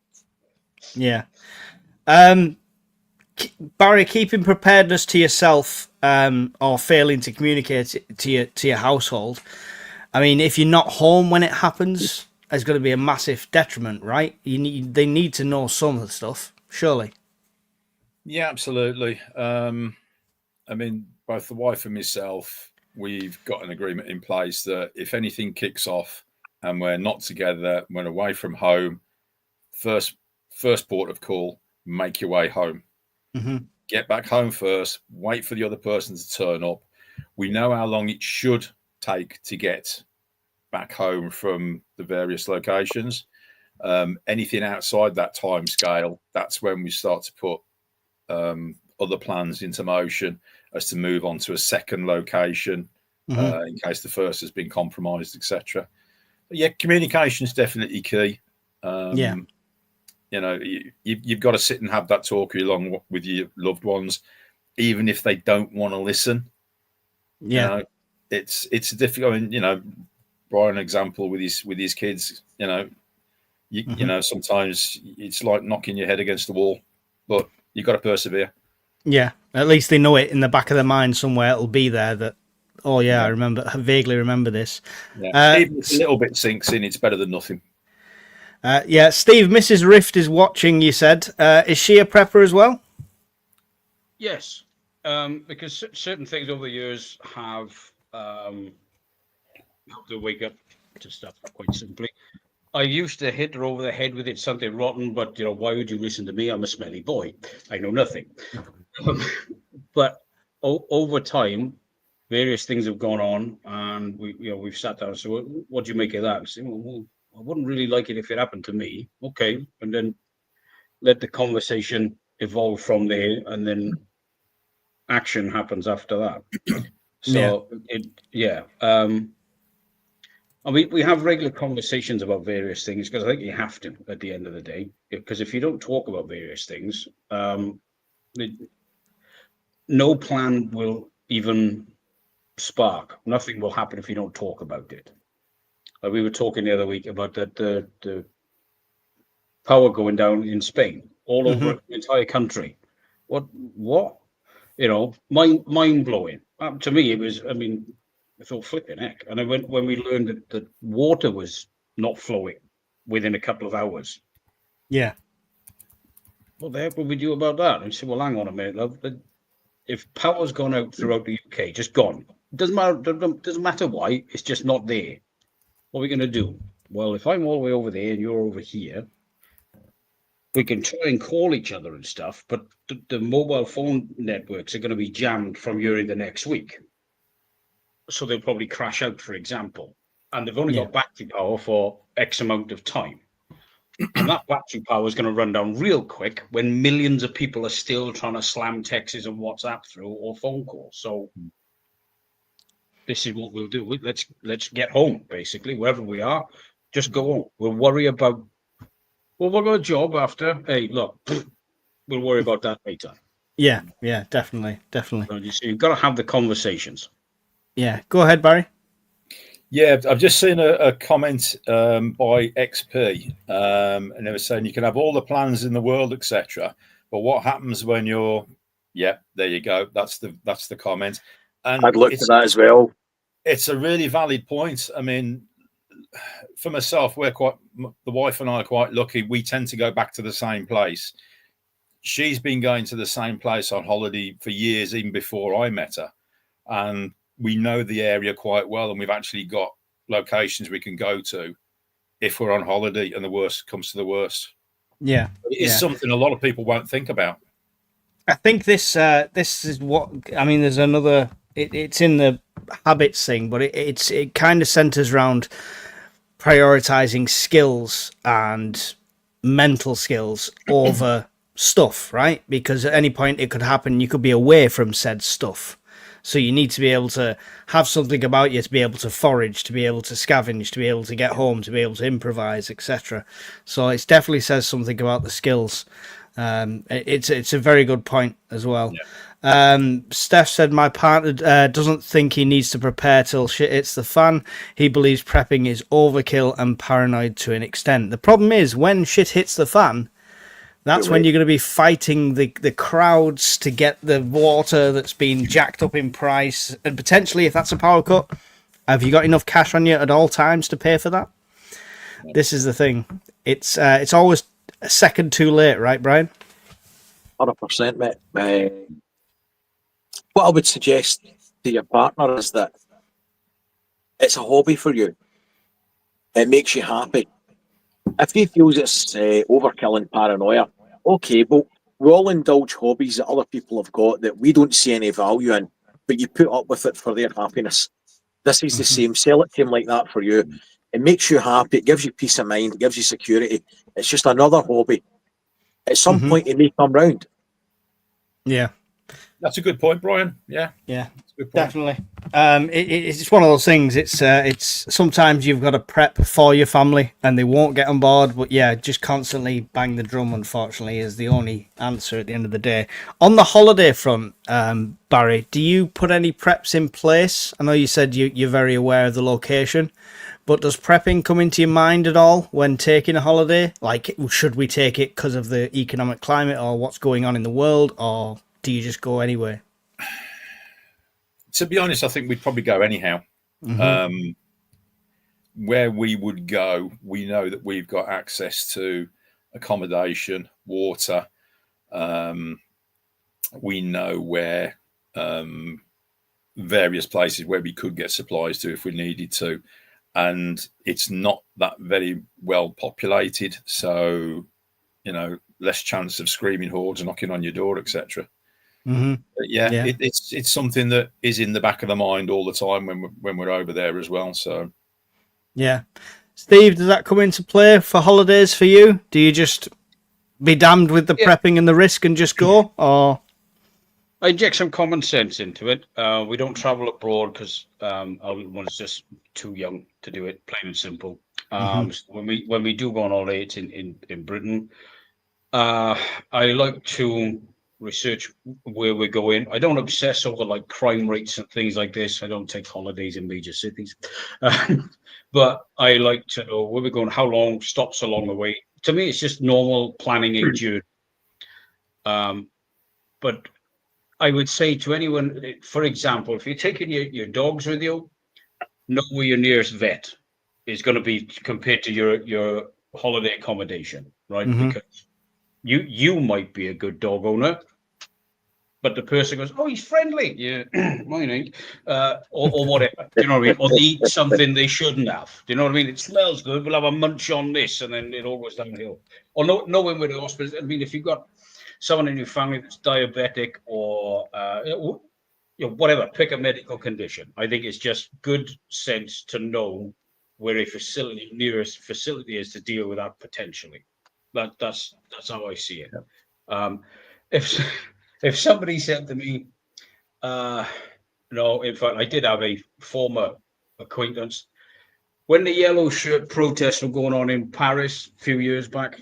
Yeah. Barry, keeping preparedness to yourself, or failing to communicate it to your household. I mean, if you're not home when it happens, it's going to be a massive detriment, right? They need to know some of the stuff, surely. Yeah, absolutely. I mean, both the wife and myself, we've got an agreement in place that if anything kicks off and we're not together, we're away from home, first port of call, make your way home. Mm-hmm. Get back home first, wait for the other person to turn up. We know how long it should take to get back home from the various locations. Anything outside that time scale, that's when we start to put other plans into motion as to move on to a second location in case the first has been compromised, etc. Yeah, communication is definitely key. Yeah. You know, you've got to sit and have that talk along with your loved ones, even if they don't want to listen. Yeah. You know, it's difficult. I mean, you know, Brian, example with his kids. You know, you know, sometimes it's like knocking your head against the wall, but you've got to persevere. Yeah. At least they know it in the back of their mind somewhere. It'll be there that, oh yeah, I vaguely remember this. Yeah. Even if a little bit sinks in, it's better than nothing. Yeah, Steve, Mrs. Rift is watching, you said. Is she a prepper as well? Yes, because certain things over the years have helped her wake up to stuff, quite simply. I used to hit her over the head with it, something rotten, but, you know, why would you listen to me? I'm a smelly boy. I know nothing. But over time, various things have gone on, and we've sat down. So, what do you make of that? I say, well, I wouldn't really like it if it happened to me. Okay, and then let the conversation evolve from there, and then action happens after that. So I mean, we have regular conversations about various things because I think you have to at the end of the day. Because if you don't talk about various things, no plan will even spark. Nothing will happen if you don't talk about it. We were talking the other week about the power going down in Spain, all over the entire country. What? You know, mind blowing. To me, it was. I mean, I thought flipping heck. And then when we learned that water was not flowing within a couple of hours. Yeah. What the heck will we do about that? And I said, well, hang on a minute, love. If power's gone out throughout the UK, just gone. Doesn't matter why. It's just not there. What are we going to do? Well, if I'm all the way over there and you're over here, we can try and call each other and stuff, but the mobile phone networks are going to be jammed from here in the next week. So they'll probably crash out, for example. And they've only got battery power for X amount of time. And that battery power is going to run down real quick when millions of people are still trying to slam texts and WhatsApp through or phone calls. So this is what we'll do. Let's get home, basically, wherever we are. Just go on. We'll worry about. Well, we'll go a job after. Hey, look, we'll worry about that later. Yeah, definitely. So you've got to have the conversations. Yeah, go ahead, Barry. Yeah, I've just seen a comment by XP, and they were saying you can have all the plans in the world, etc. But what happens when you're? Yeah, there you go. That's the comment. And I'd look at that as well. It's a really valid point. I mean, for myself, the wife and I are quite lucky. We tend to go back to the same place. She's been going to the same place on holiday for years, even before I met her, and we know the area quite well, and we've actually got locations we can go to if we're on holiday and the worst comes to the worst. Yeah. It's something a lot of people won't think about. I think this is what, I mean, there's another, it's in the habits thing, but it kind of centers around prioritizing skills and mental skills over stuff, right? Because at any point it could happen, you could be away from said stuff. So you need to be able to have something about you to be able to forage, to be able to scavenge, to be able to get home, to be able to improvise, etc. So it definitely says something about the skills. It's a very good point as well. Steph said my partner doesn't think he needs to prepare till shit hits the fan. He believes prepping is overkill and paranoid to an extent. The problem is when shit hits the fan, that's when you're going to be fighting the crowds to get the water that's been jacked up in price, and potentially if that's a power cut, have you got enough cash on you at all times to pay for that? This is the thing. It's always a second too late, right, Brian? 100%, mate. What I would suggest to your partner is that it's a hobby for you. It makes you happy. If he feels it's overkill and paranoia, okay, but we all indulge hobbies that other people have got that we don't see any value in, but you put up with it for their happiness. This is the same. Sell it to him like that for you. It makes you happy. It gives you peace of mind. It gives you security. It's just another hobby. At some point, it may come round. Yeah. That's a good point, Brian. Yeah, Yeah, that's a good point. definitely. It's one of those things. It's sometimes you've got to prep for your family, and they won't get on board. But yeah, just constantly bang the drum. Unfortunately, is the only answer at the end of the day. On the holiday front, Barry, do you put any preps in place? I know you said you're very aware of the location, but does prepping come into your mind at all when taking a holiday? Like, should we take it because of the economic climate or what's going on in the world, or do you just go anyway? To be honest, I think we'd probably go anyhow. Where we would go, we know that we've got access to accommodation, water. We know where various places where we could get supplies to if we needed to. And it's not that very well populated. So, less chance of screaming hordes knocking on your door, etc. Yeah. It's something that is in the back of the mind all the time when we're over there as well. So, yeah, Steve, does that come into play for holidays for you? Do you just be damned with the prepping and the risk and just go, or? I inject some common sense into it. We don't travel abroad because our little one is just too young to do it, plain and simple. So when we do go on holiday, it's in Britain. I like to research where we're going. I don't obsess over like crime rates and things like this. I don't take holidays in major cities, but I like to know where we're going, how long, stops along the way. To me, it's just normal planning a journey. But I would say to anyone, for example, if you're taking your dogs with you, know where your nearest vet is going to be compared to your holiday accommodation, right? Because you might be a good dog owner, but the person goes, "Oh, he's friendly." Yeah, mine ain't. Or whatever. Do you know what I mean? Or they eat something they shouldn't have. Do you know what I mean? It smells good. We'll have a munch on this, and then it all goes downhill. Or knowing where the hospital. I mean, if you've got someone in your family that's diabetic or whatever, pick a medical condition. I think it's just good sense to know where a nearest facility is to deal with that potentially. That's how I see it. If somebody said to me, no, in fact, I did have a former acquaintance when the yellow shirt protests were going on in Paris a few years back.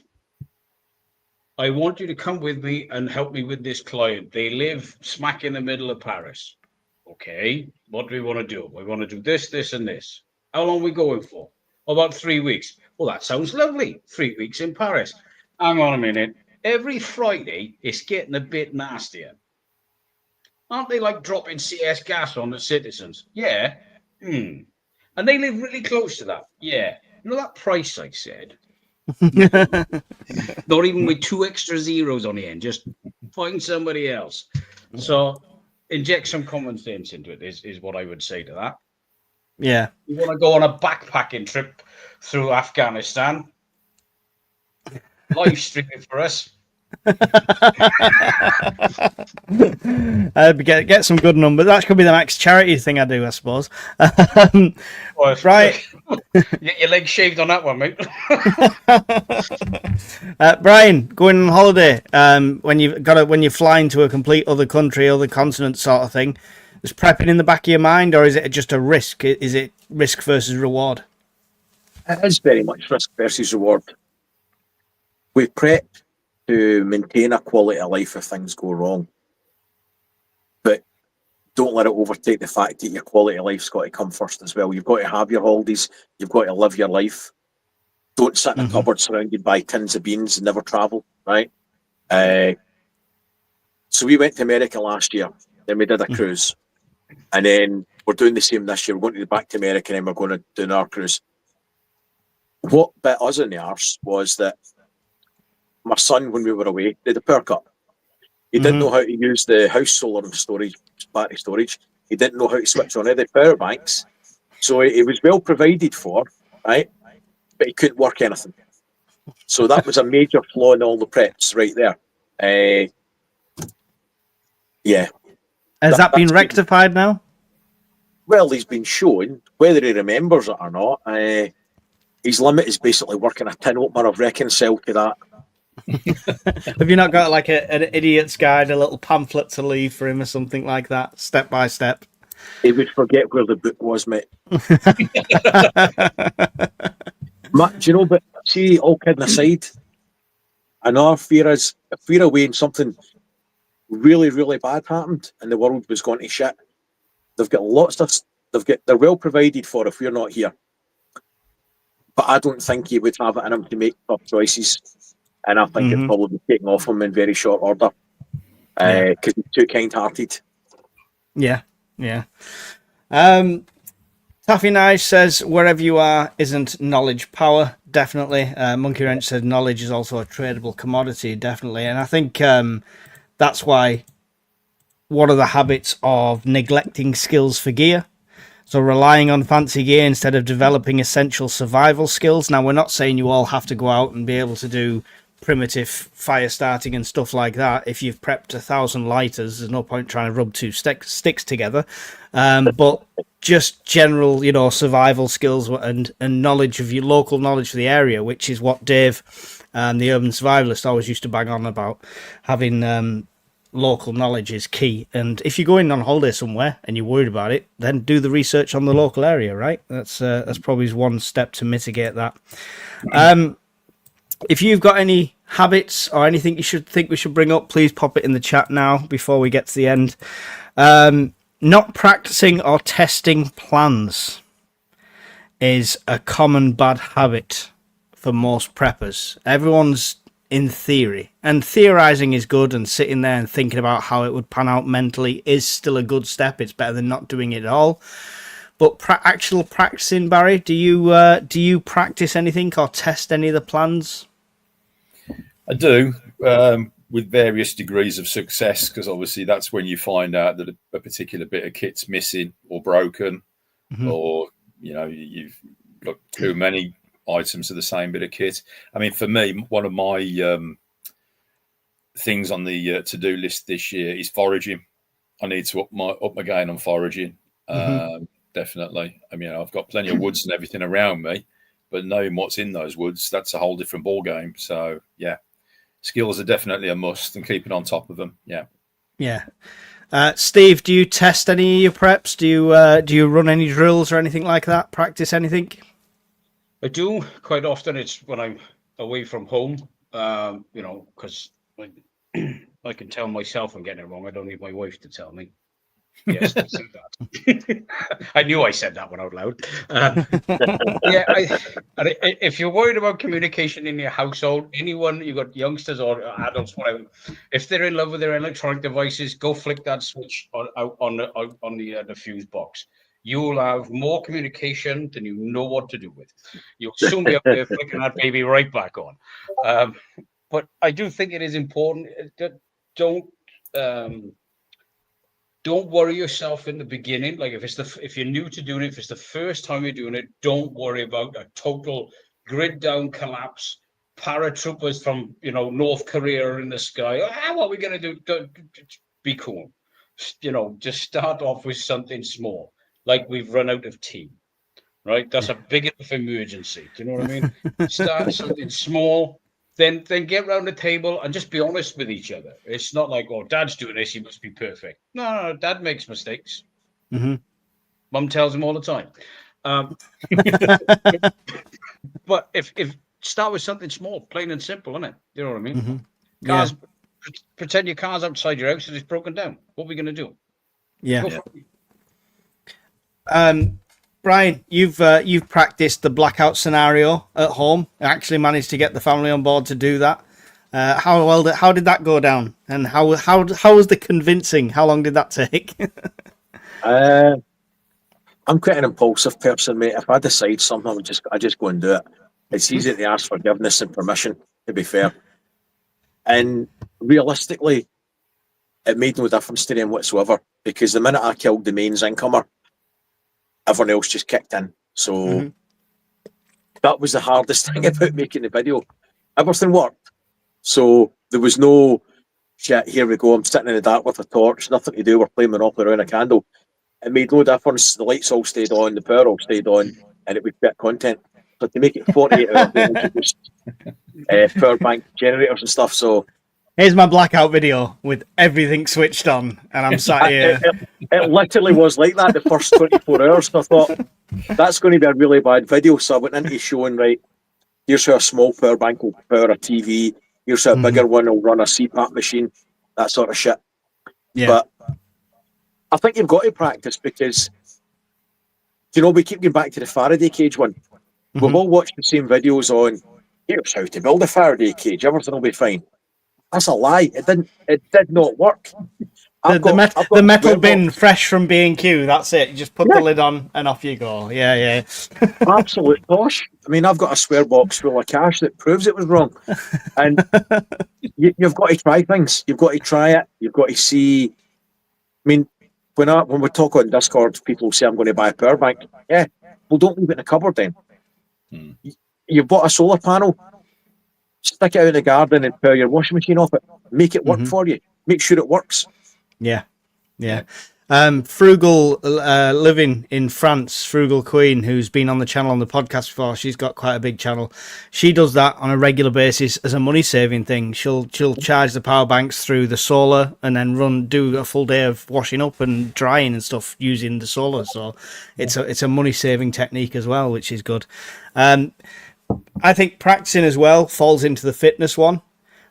I want you to come with me and help me with this client. They live smack in the middle of Paris. Okay, what do we want to do? We want to do this, this, and this. How long are we going for? About 3 weeks. Well, that sounds lovely. 3 weeks in Paris. Hang on a minute. Every Friday, it's getting a bit nastier. Aren't they like dropping CS gas on the citizens? Yeah. And they live really close to that. Yeah. You know that price I said? Not even with 2 extra zeros on the end. Just find somebody else. So inject some common sense into it is what I would say to that. Yeah. You want to go on a backpacking trip through Afghanistan? Live streaming for us. Get some good numbers. That could be the next charity thing I do, I suppose. Right. Get your legs shaved on that one, mate. Brian, going on holiday, when you're flying to a complete other country, other continent sort of thing, Was prepping in the back of your mind, or is it just a risk? Is it risk versus reward? It is very much risk versus reward. We prep to maintain a quality of life if things go wrong, but don't let it overtake the fact that your quality of life's got to come first as well. You've got to have your holidays. You've got to live your life. Don't sit in a cupboard surrounded by tins of beans and never travel, right? So we went to America last year. Then we did a cruise. And then we're doing the same this year. We're going to go back to America and then we're going to do another cruise. What bit us in the arse was that my son, when we were away, did a power cut. He didn't know how to use the house solar storage, battery storage. He didn't know how to switch on any power banks. So he was well provided for, right? But he couldn't work anything. So that was a major flaw in all the preps right there. Yeah. Has that been rectified now? Well, he's been shown, whether he remembers it or not, his limit is basically working a tin opener. I've reconciled to that. Have you not got like an idiot's guide, a little pamphlet to leave for him or something like that, step by step? He would forget where the book was, mate. Matt, do you know, but see, all kidding aside, another fear is if we're away and something really, really bad happened and the world was going to shit, they've got lots of, they're well provided for if we're not here. But I don't think he would have it in him to make tough choices. And I think it'd probably be taken off him in very short order because he's too kind-hearted. Yeah, yeah. Taffy Nice says, wherever you are isn't knowledge power. Definitely. Monkey Wrench says, knowledge is also a tradable commodity. Definitely. And I think that's why one of the habits of neglecting skills for gear. So relying on fancy gear instead of developing essential survival skills. Now, we're not saying you all have to go out and be able to do primitive fire starting and stuff like that. If you've prepped 1,000 lighters, there's no point trying to rub two sticks together. But just general, survival skills and knowledge of your local knowledge of the area, which is what Dave, the urban survivalist, always used to bang on about. Having local knowledge is key. And if you're going on holiday somewhere and you're worried about it, then do the research on the local area, right? That's probably one step to mitigate that. If you've got any habits or anything you should think we should bring up, please pop it in the chat now before we get to the end. Not practicing or testing plans is a common bad habit for most preppers. Everyone's in theory, and theorizing is good, and sitting there and thinking about how it would pan out mentally is still a good step. It's better than not doing it at all. But actual practicing, Barry, do you practice anything or test any of the plans? I do, with various degrees of success, because obviously that's when you find out that a particular bit of kit's missing or broken, or you've got too many items of the same bit of kit. I mean, for me, one of my things on the to-do list this year is foraging. I need to up my game on foraging. Definitely. I mean, I've got plenty of woods and everything around me, but knowing what's in those woods, that's a whole different ball game. So yeah, skills are definitely a must, and keeping on top of them. Yeah. Steve, do you test any of your preps? Do you run any drills or anything like that? Practice anything? I do quite often. It's when I'm away from home, because I can tell myself I'm getting it wrong. I don't need my wife to tell me. Yes, I said that. I knew I said that one out loud. If you're worried about communication in your household, anyone, you've got youngsters or adults, whatever, if they're in love with their electronic devices, go flick that switch on the fuse box. You'll have more communication than you know what to do with. You'll soon be up there flicking that baby right back on. But I do think it is important that don't worry yourself in the beginning. Like if you're new to doing it, if it's the first time you're doing it, don't worry about a total grid down collapse. Paratroopers from North Korea are in the sky. What are we gonna do? Be cool. Just start off with something small. Like we've run out of tea, right? That's a big enough emergency. Do you know what I mean? Start something small. Then get round the table and just be honest with each other. It's not like, oh, Dad's doing this, he must be perfect. No, Dad makes mistakes. Mhm. Mum tells him all the time. But if start with something small, plain and simple, isn't it? You know what I mean? Mhm. Cars. Pretend your car's outside your house and it's broken down. What are we going to do? Yeah. Go for it. Brian, you've practiced the blackout scenario at home. Actually managed to get the family on board to do that. How did that go down? And how was the convincing? How long did that take? I'm quite an impulsive person, mate. If I decide something, I just go and do it. It's easy to ask forgiveness and permission, to be fair. And realistically, it made no difference to them whatsoever, because the minute I killed the mains incomer, everyone else just kicked in. So that was the hardest thing about making the video. Everything worked. So there was no shit, here we go, I'm sitting in the dark with a torch, nothing to do, we're playing Monopoly around a candle. It made no difference. The lights all stayed on, the power all stayed on, and it was bit content. So to make it 48 hours, they introduced power bank generators and stuff. So Here's my blackout video with everything switched on, and I'm sat here. it literally was like that the first 24 hours. So I thought, that's going to be a really bad video. So I went into showing, right, here's how a small power bank will power a TV. Here's how a bigger one will run a CPAP machine. That sort of shit. Yeah. But I think you've got to practice because, we keep going back to the Faraday cage one. We've all watched the same videos on, here's how to build a Faraday cage. Everything will be fine. That's a lie. It did not work. The metal bin fresh from B&Q. That's it. You just put the lid on and off you go. Yeah. Absolute tosh. I mean, I've got a square box full of cash that proves it was wrong. And you've got to try things. You've got to try it. You've got to see. I mean, when we talk on Discord, people say I'm going to buy a power bank. Yeah, well, don't leave it in the cupboard then. You've bought a solar panel. Stick it out in the garden and power your washing machine off it. Make it work for you. Make sure it works. Yeah. Frugal living in France, Frugal Queen, who's been on the channel on the podcast before. She's got quite a big channel. She does that on a regular basis as a money saving thing. She'll charge the power banks through the solar and then do a full day of washing up and drying and stuff using the solar. So it's a money saving technique as well, which is good. I think practicing as well falls into the fitness one.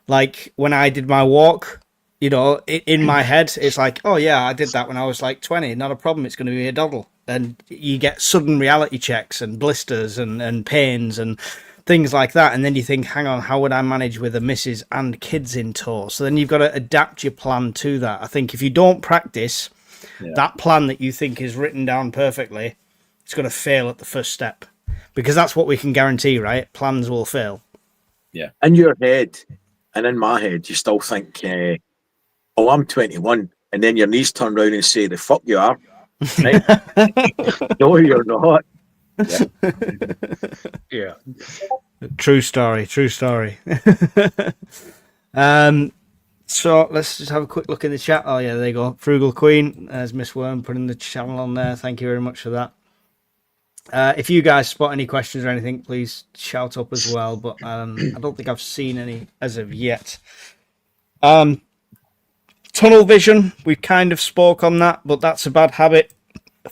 Like when I did my walk, in my head, it's like, oh yeah, I did that when I was like 20. Not a problem. It's going to be a doddle. And you get sudden reality checks and blisters and pains and things like that. And then you think, hang on, how would I manage with a missus and kids in tow? So then you've got to adapt your plan to that. I think if you don't practice that plan that you think is written down perfectly, it's going to fail at the first step. Because that's what we can guarantee, right? Plans will fail. Yeah. In your head and in my head, you still think, oh, I'm 21. And then your knees turn around and say, the fuck you are. Right? No, you're not. Yeah. True story. So let's just have a quick look in the chat. Oh, yeah, there you go. Frugal Queen, as Miss Worm putting the channel on there. Thank you very much for that. If you guys spot any questions or anything, please shout up as well. But I don't think I've seen any as of yet. Tunnel vision, we kind of spoke on that, but that's a bad habit.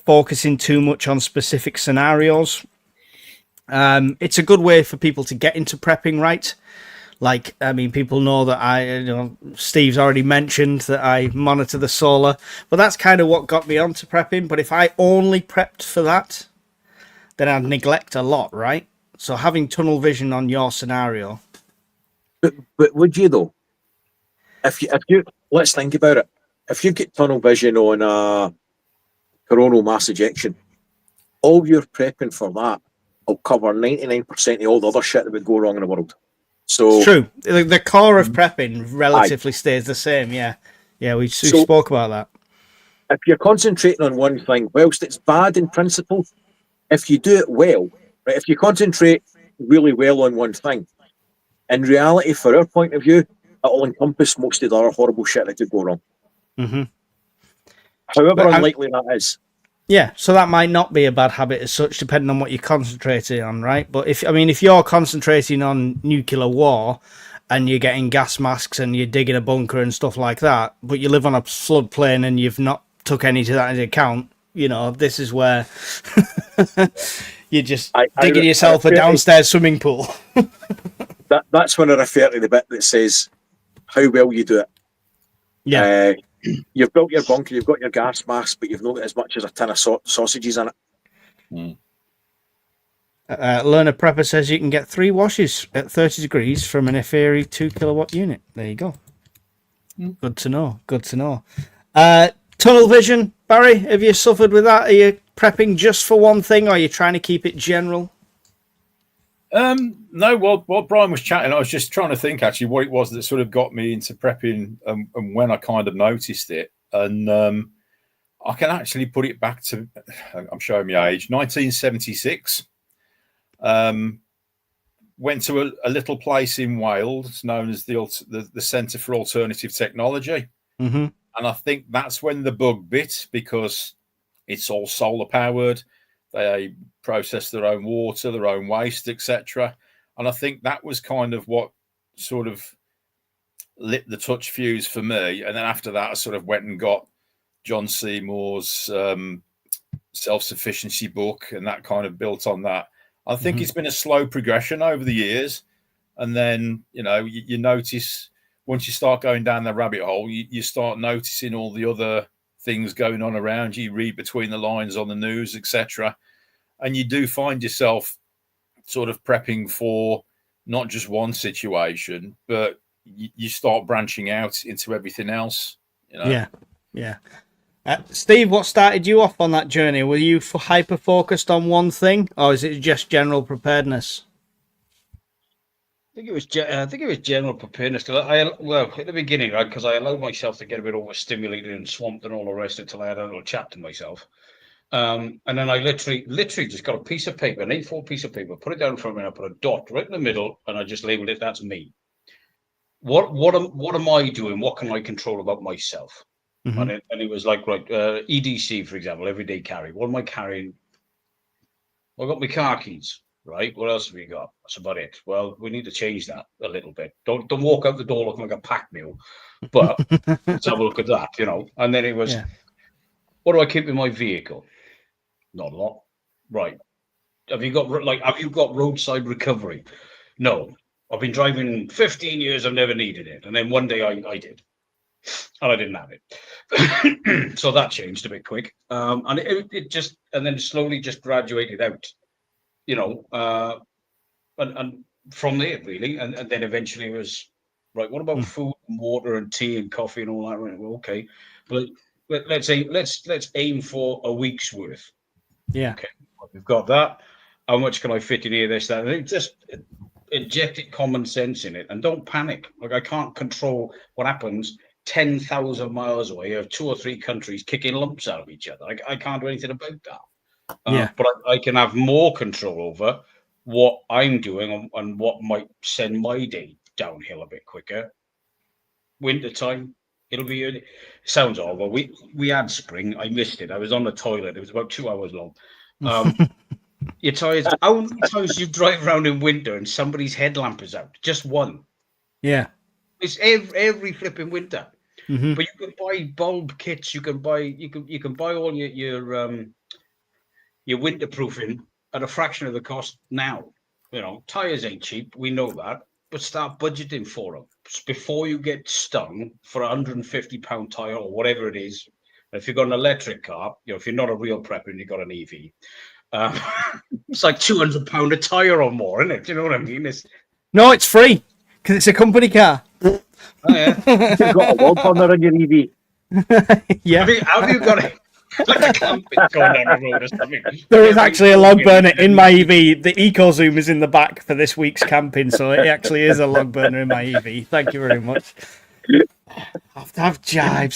Focusing too much on specific scenarios. It's a good way for people to get into prepping, right? Like, I mean, people know that Steve's already mentioned that I monitor the solar, but that's kind of what got me onto prepping. But if I only prepped for that, then I'd neglect a lot, right? So having tunnel vision on your scenario. But would you though? If you let's think about it. If you get tunnel vision on a coronal mass ejection, all your prepping for that will cover 99% of all the other shit that would go wrong in the world. So it's true. The core of prepping relatively stays the same. Yeah, we spoke about that. If you're concentrating on one thing, whilst it's bad in principle, if you do it well, right? If you concentrate really well on one thing, in reality, for our point of view, it will encompass most of the other horrible shit that could go wrong. Mm-hmm. However unlikely that is. Yeah, so that might not be a bad habit as such, depending on what you're concentrating on, right? But if you're concentrating on nuclear war and you're getting gas masks and you're digging a bunker and stuff like that, but you live on a floodplain and you've not took any to that into account, you know, this is where you're just I digging yourself a refer to- downstairs swimming pool. That's when I refer to the bit that says how well you do it. Yeah. You've built your bunker, you've got your gas mask, but you've not got as much as a tin of sausages in it. Learner Prepper says you can get 3 washes at 30 degrees from an Efiri 2 kilowatt unit. There you go. Good to know. Good to know. Tunnel vision, Barry, have you suffered with that? Are you prepping just for one thing, or are you trying to keep it general? No, while Brian was chatting, I was just trying to think actually what it was that sort of got me into prepping and when I kind of noticed it. And I can actually put it back to, I'm showing my age, 1976. Went to a little place in Wales known as the Centre for Alternative Technology. Mm-hmm. And I think that's when the bug bit, because it's all solar powered. They process their own water, their own waste, etc. And I think that was kind of what sort of lit the touch fuse for me. And then after that, I sort of went and got John Seymour's self-sufficiency book, and that kind of built on that. I think it's been a slow progression over the years. And then, you know, you notice once you start going down the rabbit hole, you start noticing all the other things going on around you, read between the lines on the news, etc. And you do find yourself sort of prepping for not just one situation, but you start branching out into everything else. You know? Yeah. Steve, what started you off on that journey? Were you hyper focused on one thing, or is it just general preparedness? I think it was general preparedness. Well, at the beginning, right, because I allowed myself to get a bit overstimulated and swamped and all the rest until I had a little chat to myself. And then I literally just got a piece of paper, an A4 piece of paper, put it down in front of me, and I put a dot right in the middle, and I just labeled it, that's me. What am I doing? What can I control about myself? Mm-hmm. And it was like, right, EDC, for example, everyday carry. What am I carrying? Well, I got my car keys, right? What else have we got? That's about it. Well, we need to change that a little bit. Don't walk out the door looking like a pack mule, but let's have a look at that, you know. And then it was, what do I keep in my vehicle? Not a lot. Right. Have you got roadside recovery? No. I've been driving 15 years. I've never needed it. And then one day I did. And I didn't have it. So that changed a bit quick. And it just, and then slowly just graduated out, you know, and from there really. And then eventually it was, right, what about food and water and tea and coffee and all that? Right, well, okay. But let's aim for a week's worth. Yeah. Okay. Well, we've got that. How much can I fit in here? This, that, and just injected common sense in it, and don't panic. Like, I can't control what happens 10,000 miles away of 2 or 3 countries kicking lumps out of each other. I can't do anything about that. But I can have more control over what I'm doing and what might send my day downhill a bit quicker. Wintertime, it'll be. It sounds awful. We had spring. I missed it. I was on the toilet. It was about 2 hours long. You're tired. How many times you drive around in winter and somebody's headlamp is out? Just one. Yeah. It's every flipping winter. Mm-hmm. But you can buy bulb kits. You can buy all your winterproofing at a fraction of the cost now. You know, tires ain't cheap. We know that. But start budgeting for them before you get stung for £150 tire or whatever it is. If you've got an electric car, you know, if you're not a real prepper and you've got an EV, it's like £200 a tire or more, isn't it? Do you know what I mean? No, it's free because it's a company car. Oh, yeah. You've got a log burner in your EV. Yeah. Have you got it? Like a camping going down the road or something. There is actually a log burner in my EV. The EcoZoom is in the back for this week's camping, so it actually is a log burner in my EV. Thank you very much. Have to have jibes.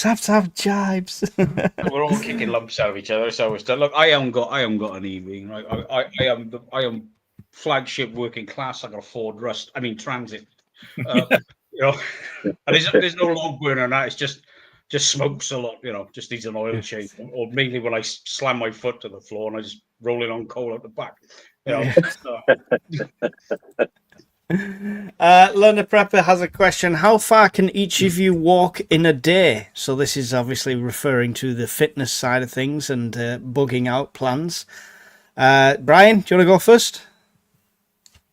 We're all kicking lumps out of each other. So look, I haven't got an EV. Right? I am flagship working class. I got a Ford Transit. You know, and there's no log burner on that. It's just smokes a lot. You know, just needs an oil change, or mainly when I slam my foot to the floor and I just roll it on coal out the back. You know. Learner Prepper has a question. How far can each of you walk in a day? So this is obviously referring to the fitness side of things and bugging out plans. Brian, do you want to go first?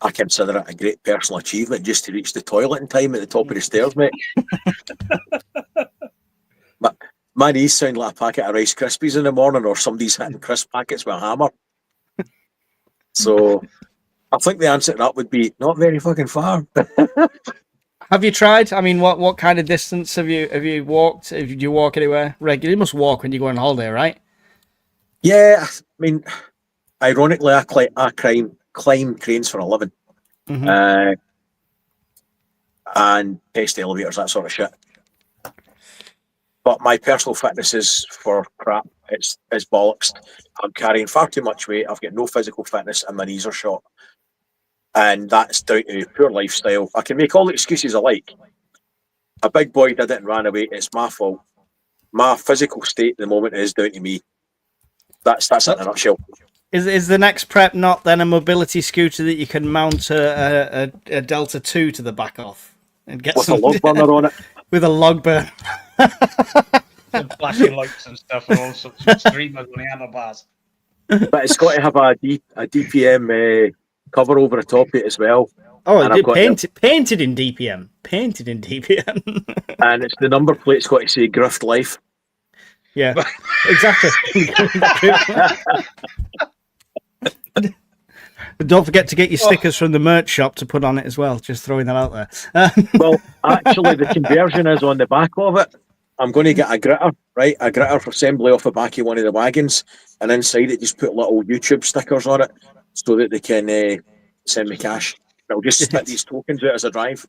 I consider it a great personal achievement just to reach the toilet in time at the top of the stairs, mate. My knees sound like a packet of Rice Krispies in the morning, or somebody's hitting crisp packets with a hammer. So I think the answer to that would be not very fucking far. Have you tried? I mean, what kind of distance have you walked? Do you walk anywhere regularly? You must walk when you go on holiday, right? Yeah, I mean, ironically, I climb cranes for a living, and test elevators, that sort of shit. But my personal fitness is for crap. It's bollocks. I'm carrying far too much weight. I've got no physical fitness, and my knees are shot. And that's down to poor lifestyle. I can make all the excuses I like. A big boy did it and ran away. It's my fault. My physical state at the moment is down to me. That's it in a nutshell. Is the next prep not then a mobility scooter that you can mount a Delta 2 to the back of and get With a log burner on it. With a log burn. The flashing lights and stuff, and all sorts of streamers on the handlebars. But it's got to have a DPM cover over the top of it as well. Oh, And it I've got painted in DPM. Painted in DPM. And it's the number plate's got to say Grift Life. Yeah, exactly. But don't forget to get your stickers from the merch shop to put on it as well. Just throwing that out there. Well, actually, the conversion is on the back of it. I'm going to get a gritter, right? A gritter for assembly off the back of one of the wagons, and inside it just put little YouTube stickers on it so that they can send me cash. I'll just spit these tokens out as I drive.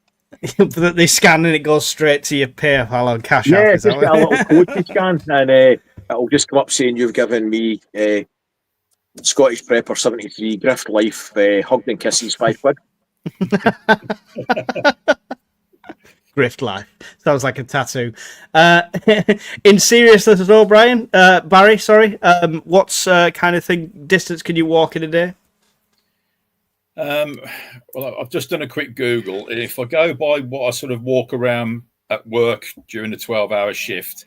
They scan and it goes straight to your PayPal on Cash Yeah, App. just get a little code to scan, and it'll just come up saying you've given me Scottish Prepper 73 Grift Life hugged and kisses £5. Grift Life. Sounds like a tattoo. In seriousness though, Barry, sorry. What's kind of distance can you walk in a day? Well, I've just done a quick Google. If I go by what I sort of walk around at work during the 12-hour shift,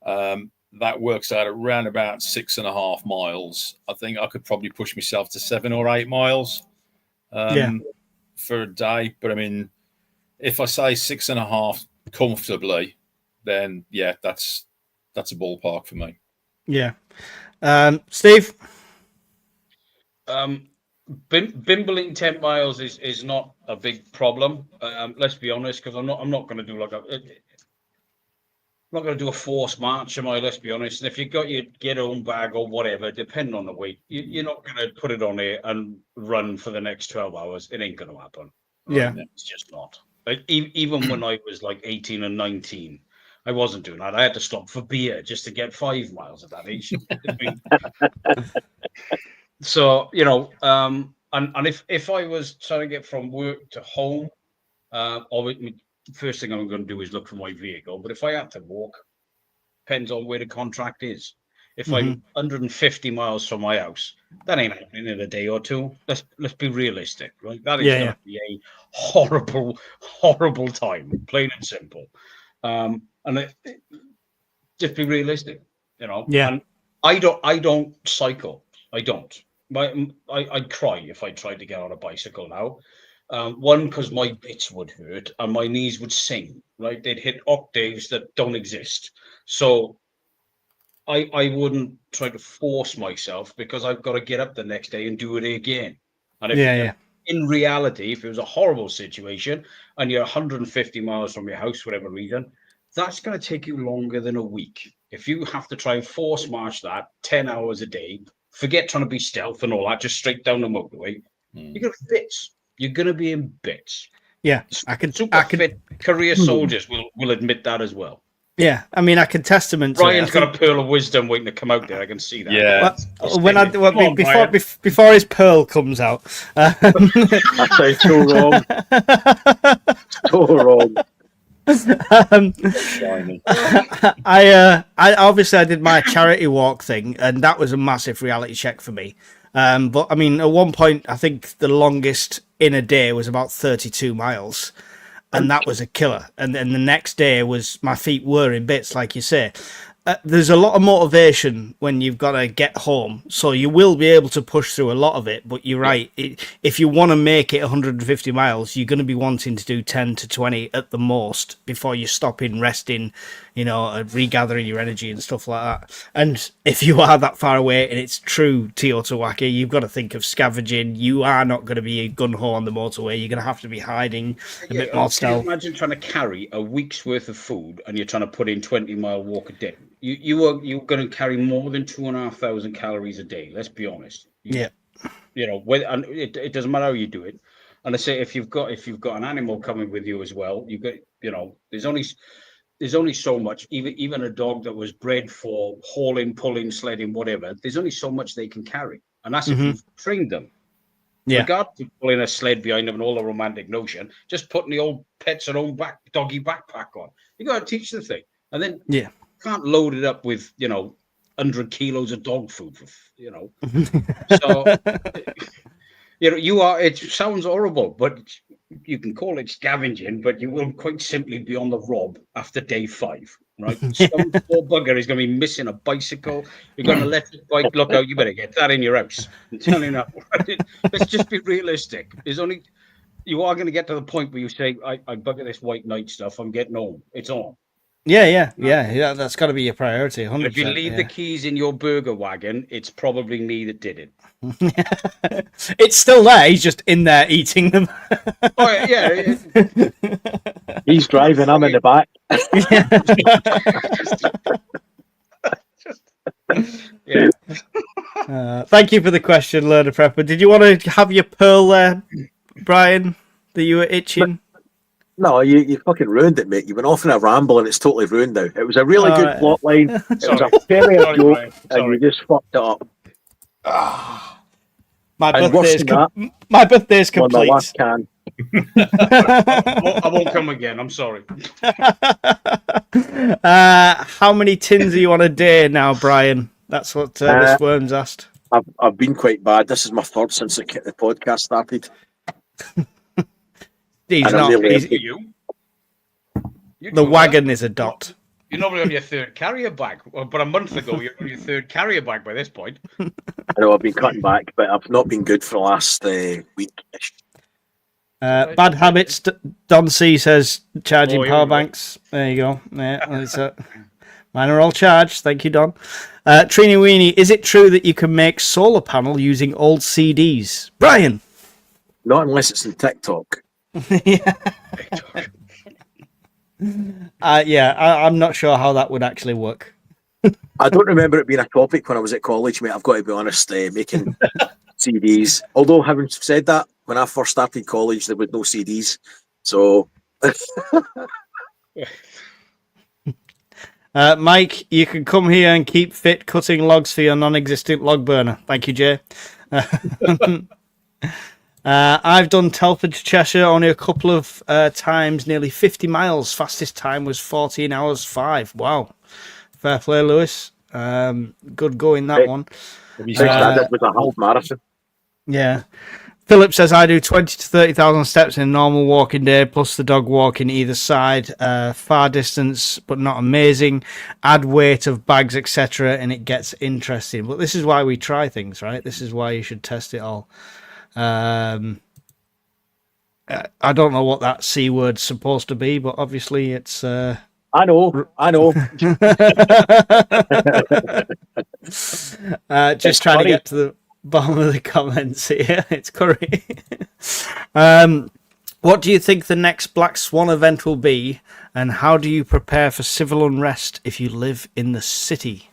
that works out around about 6.5 miles. I think I could probably push myself to 7 or 8 miles for a day. But I mean, if I say 6.5 comfortably, then yeah, that's a ballpark for me. Yeah. Steve? Bimbling 10 miles is not a big problem. Let's be honest, because I'm not going to do I'm not going to do a forced march, am I? Let's be honest. And if you've got your get-home bag or whatever, depending on the weight, you're not going to put it on there and run for the next 12 hours. It ain't going to happen. Yeah. It's just not. Like, even when I was like 18 and 19, I wasn't doing that. I had to stop for beer just to get 5 miles at that age. So, and if I was trying to get from work to home, first thing I'm going to do is look for my vehicle. But if I have to walk, depends on where the contract is. If I'm 150 miles from my house, that ain't happening in a day or two. Let's be realistic, right? That is going to be a horrible, horrible time, plain and simple. Just be realistic, Yeah. And I don't cycle. I don't. I'd cry if I tried to get on a bicycle now. One, because my bits would hurt and my knees would sing, right? They'd hit octaves that don't exist. So I wouldn't try to force myself because I've got to get up the next day and do it again. And in reality, if it was a horrible situation and you're 150 miles from your house for whatever reason, that's going to take you longer than a week. If you have to try and force march that 10 hours a day, forget trying to be stealth and all that, just straight down the motorway, you're going to be bits. You're going to be in bits. Yeah, fit career soldiers will admit that as well. Yeah, I mean, I can testament. Brian's got a pearl of wisdom waiting to come out there. I can see that. Yeah. Before his pearl comes out, that sounds so wrong. So wrong. I obviously I did my charity walk thing, and that was a massive reality check for me. But I mean, at one point, I think the longest in a day was about 32 miles. And that was a killer. And then the next day was, my feet were in bits, like you say. There's a lot of motivation when you've got to get home, so you will be able to push through a lot of it. But you're right, if you want to make it 150 miles, you're going to be wanting to do 10 to 20 at the most before you stop in resting, regathering your energy and stuff like that. And if you are that far away and it's true Teotihuacan, you've got to think of scavenging. You are not going to be gun-ho on the motorway. You're going to have to be hiding a bit more Can you stealth. imagine trying to carry a week's worth of food and you're trying to put in 20-mile walk a day? You're going to carry more than 2,500 calories a day. Let's be honest. Yeah. And it doesn't matter how you do it. And I say if you've got an animal coming with you as well, you've got there's only so much. Even a dog that was bred for hauling, pulling, sledding, whatever. There's only so much they can carry, and that's if you've trained them. Yeah. Regardless of pulling a sled behind them and all the romantic notion, just putting the old pet's own doggy backpack on. You got to teach the thing, and then Yeah. can't load it up with 100 kilos of dog food. So it sounds horrible, but you can call it scavenging, but you will quite simply be on the rob after day 5, right? Some poor bugger is going to be missing a bicycle. You're going to let the bike look out. You better get that in your house. I'm telling you, let's just be realistic. You are going to get to the point where you say, I bugger this white knight stuff. I'm getting home. It's on. Yeah. That's got to be your priority. 100%. If you leave the keys in your burger wagon, it's probably me that did it. It's still there. He's just in there eating them. Oh yeah. He's driving, I'm in the back. Yeah. Thank you for the question, Learner Prepper. Did you want to have your pearl there, Brian, that you were itching? No, you fucking ruined it, mate. You went off in a ramble and it's totally ruined now. It was a really good Alright. plot line. It was Sorry. a fairly Sorry, joke, Brian. and Sorry. you just fucked it up. My And worse birthday's than my birthday's On the complete. last can. I won't come again. I'm sorry. How many tins are you on a day now, Brian? That's what this worm's asked. I've been quite bad. This is my third since the podcast started. He's And I'm not. nearly He's, empty. You the do wagon is a dot. You're normally on your third carrier bag, but a month ago you're on your third carrier bag by this point. I know I've been cutting back, but I've not been good for the last week. Bad habits. Don C says charging Oh, here power we go. banks. There you go. Yeah, that's it. Mine are all charged. Thank you, Don. Trini Weenie, is it true that you can make solar panel using old CDs? Brian. Not unless it's in TikTok. I'm not sure how that would actually work. I don't remember it being a topic when I was at college, mate. I've got to be honest, making CDs. Although, having said that, when I first started college, there was no CDs. So, Mike, you can come here and keep fit cutting logs for your non-existent log burner. Thank you, Jay. I've done Telford to Cheshire only a couple of times, nearly 50 miles. Fastest time was 14 hours 5. Wow. Fair play, Lewis. Good going, that Hey. one. next I did was a half marathon. Yeah. Philip says I do 20 to 30,000 steps in a normal walking day, plus the dog walking either side. Far distance, but not amazing. Add weight of bags, etc., and it gets interesting. But this is why we try things, right? This is why you should test it all. I don't know what that C word's supposed to be, but obviously it's. I know. Just trying curry. to get to the bottom of the comments here. It's curry. What do you think the next Black Swan event will be, and how do you prepare for civil unrest if you live in the city?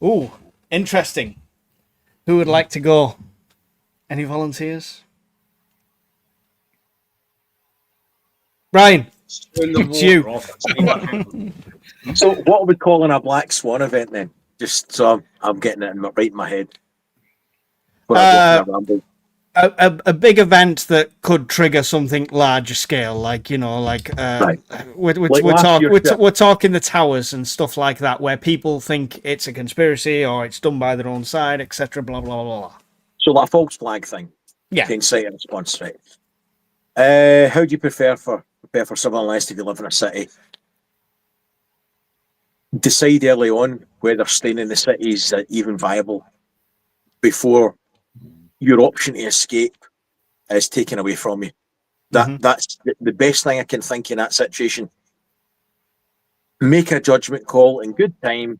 Ooh, interesting. Who would like to go? Any volunteers? Brian, it's you. So, what are we calling a Black Swan event then? Just so I'm getting it right in my head. When I go for a ramble. a big event that could trigger something larger scale, like Right. we're Like last year's trip. we're talking the towers and stuff like that, where people think it's a conspiracy or it's done by their own side, etc. Blah blah blah blah. So like a false flag thing. Yeah. To incite a response, right? How do you prepare for civil unrest if you live in a city? Decide early on whether staying in the city is even viable before your option to escape is taken away from you. That's the best thing I can think in that situation. Make a judgment call in good time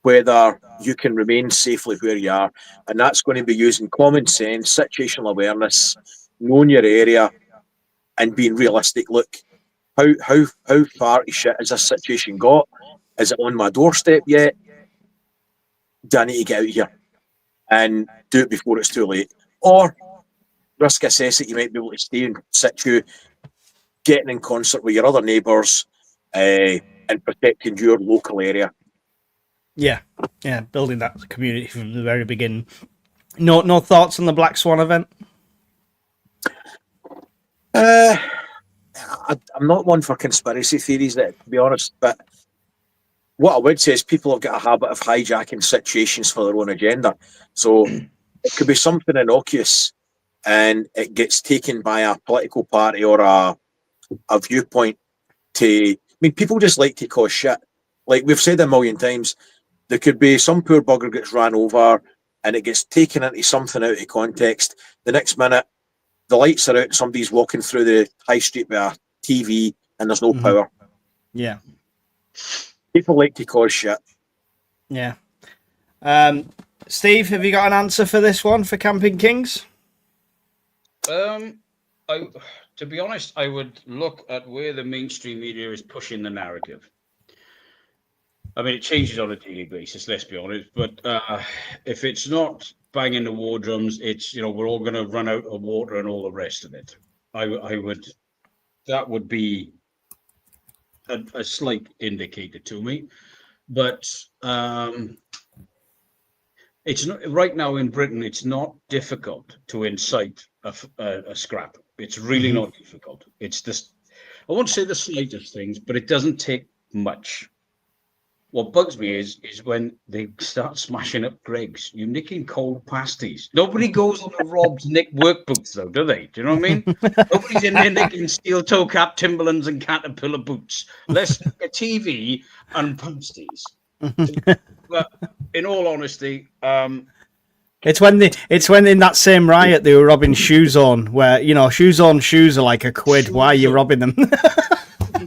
whether you can remain safely where you are, and that's going to be using common sense, situational awareness, knowing your area, and being realistic. Look, how far to shit has this situation got? Is it on my doorstep yet? Do I need to get out of here? And do it before it's too late. Or risk assess it. You might be able to stay in situ, getting in concert with your other neighbours, and protecting your local area. Yeah, building that community from the very beginning. No thoughts on the Black Swan event? I'm not one for conspiracy theories, to be honest, but what I would say is people have got a habit of hijacking situations for their own agenda. So it could be something innocuous and it gets taken by a political party or a viewpoint to... I mean, people just like to cause shit. Like we've said a million times, there could be some poor bugger gets ran over and it gets taken into something out of context. The next minute, the lights are out, somebody's walking through the high street with a TV and there's no power. Yeah. People like to cause shit. Yeah. Steve, have you got an answer for this one for Camping Kings? To be honest, I would look at where the mainstream media is pushing the narrative. I mean, it changes on a daily basis, let's be honest. But if it's not banging the war drums, it's, we're all going to run out of water and all the rest of it. That would be a slight indicator to me. But it's not, right now in Britain, it's not difficult to incite a scrap. It's really not difficult. It's just, I won't say the slightest things, but it doesn't take much. What bugs me is when they start smashing up Greggs. You're nicking cold pasties. Nobody goes on the Rob's Nick workbooks, though, do they? Do you know what I mean? Nobody's in there nicking steel toe cap Timberlands and Caterpillar boots. Let's nick a TV and pasties. But in all honesty, it's when in that same riot they were robbing Shoes On, where Shoes On shoes are like £1. Why are you robbing them?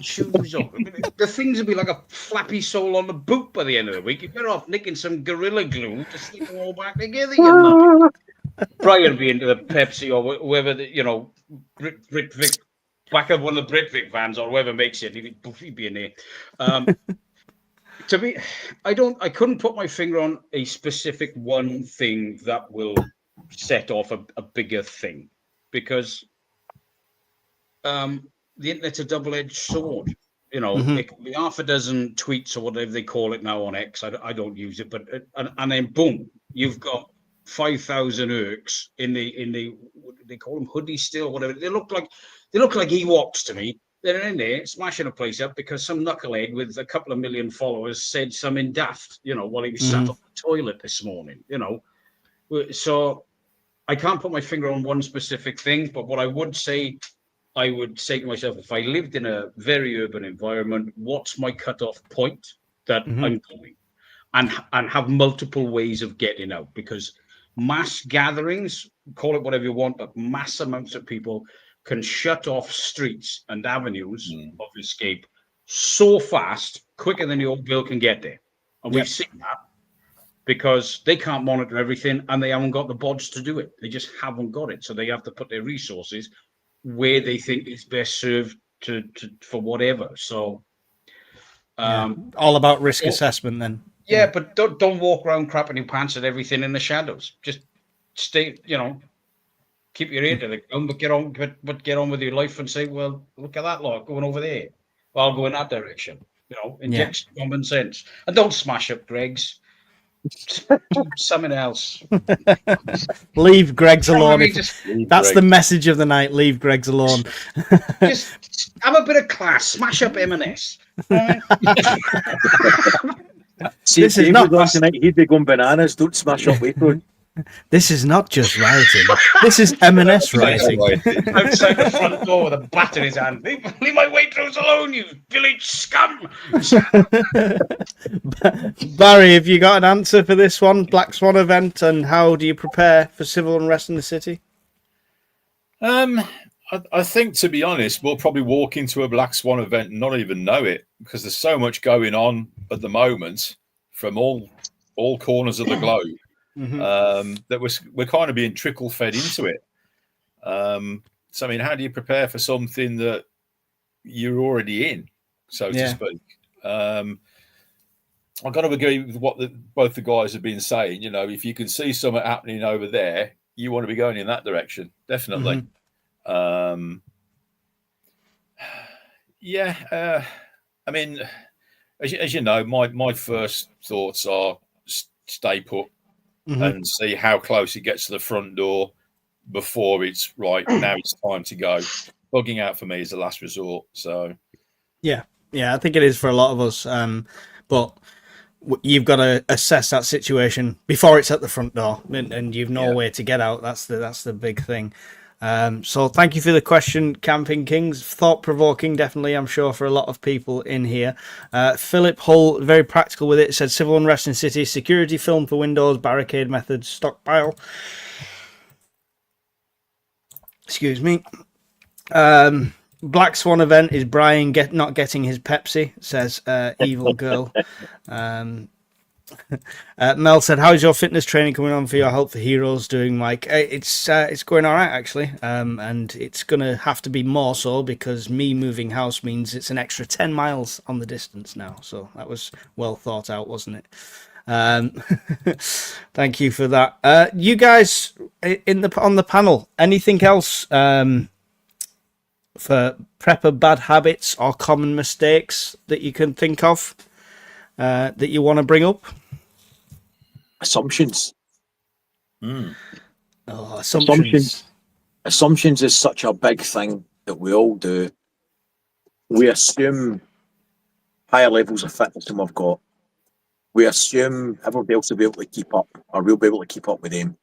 Shoes on. I mean, the things would be like a flappy sole on the boot by the end of the week. You're better off nicking some Gorilla Glue to stick them all back together. Brian be into the Pepsi or whoever, Brit Vic, back of one of the Brit Vic vans or whoever makes it. He'd be in there. To me, I couldn't put my finger on a specific one thing that will set off a bigger thing, because the internet's a double-edged sword. It can be half a dozen tweets or whatever they call it now on X. I don't use it, but and then boom, you've got 5,000 Urks in the they call them hoodies still, whatever. They look like Ewoks to me. They're in there smashing a place up because some knucklehead with a couple of million followers said something daft, while he was sat on the toilet this morning. So I can't put my finger on one specific thing, but what I would say to myself, if I lived in a very urban environment, what's my cutoff point that I'm going, and have multiple ways of getting out? Because mass gatherings, call it whatever you want, but mass amounts of people can shut off streets and avenues of escape so fast, quicker than the old bill can get there. And we've seen that because they can't monitor everything and they haven't got the bods to do it. They just haven't got it. So they have to put their resources where they think it's best served for whatever. So all about risk assessment then. Yeah, but don't walk around crapping your pants at everything in the shadows. Just stay, keep your ear to the ground, but get on with your life and say, well, look at that lot going over there. Well, I'll go in that direction. Inject common sense. And don't smash up Greggs. Do something else. Leave Greggs alone. That's Greggs. the message of the night. Leave Greggs alone. Just have a bit of class. Smash up M&S. See, This if is Dave not was on tonight, he'd be going bananas. Don't smash up Waypoint. This is not just rioting. This is M&S rioting. Outside the front door with a bat in his hand. Leave my waitrose alone, you village scum! Barry, have you got an answer for this one? Black Swan event, and how do you prepare for civil unrest in the city? I think, to be honest, we'll probably walk into a Black Swan event and not even know it, because there's so much going on at the moment from all corners of the globe. That we're kind of being trickle fed into it. So I mean, how do you prepare for something that you're already in, so to speak? I've got to agree with what both the guys have been saying. You know, if you can see something happening over there, you want to be going in that direction, definitely. I mean, as you know, my first thoughts are stay put. And see how close it gets to the front door before it's right. Now it's time to go. Bugging out for me is the last resort. So, yeah, I think it is for a lot of us. But you've got to assess that situation before it's at the front door, and you've no way to get out. That's the big thing. So thank you for the question, Camping Kings. Thought-provoking, definitely, I'm sure, for a lot of people in here. Philip Hull, very practical with it, said civil unrest in city, security film for windows, barricade methods, stockpile. Excuse me. Black Swan event is Brian not getting his Pepsi, says Evil Girl. Mel said, how's your fitness training coming on for your Help for Heroes doing, Mike? It's going all right, actually, and it's going to have to be more so because me moving house means it's an extra 10 miles on the distance now, so that was well thought out, wasn't it? Thank you for that. You guys on the panel, anything else for prepper bad habits or common mistakes that you can think of that you want to bring up? Assumptions. Oh, assumptions. Assumptions is such a big thing that we all do. We assume higher levels of fitness than we've got. We assume everybody else will be able to keep up, or we'll be able to keep up with them.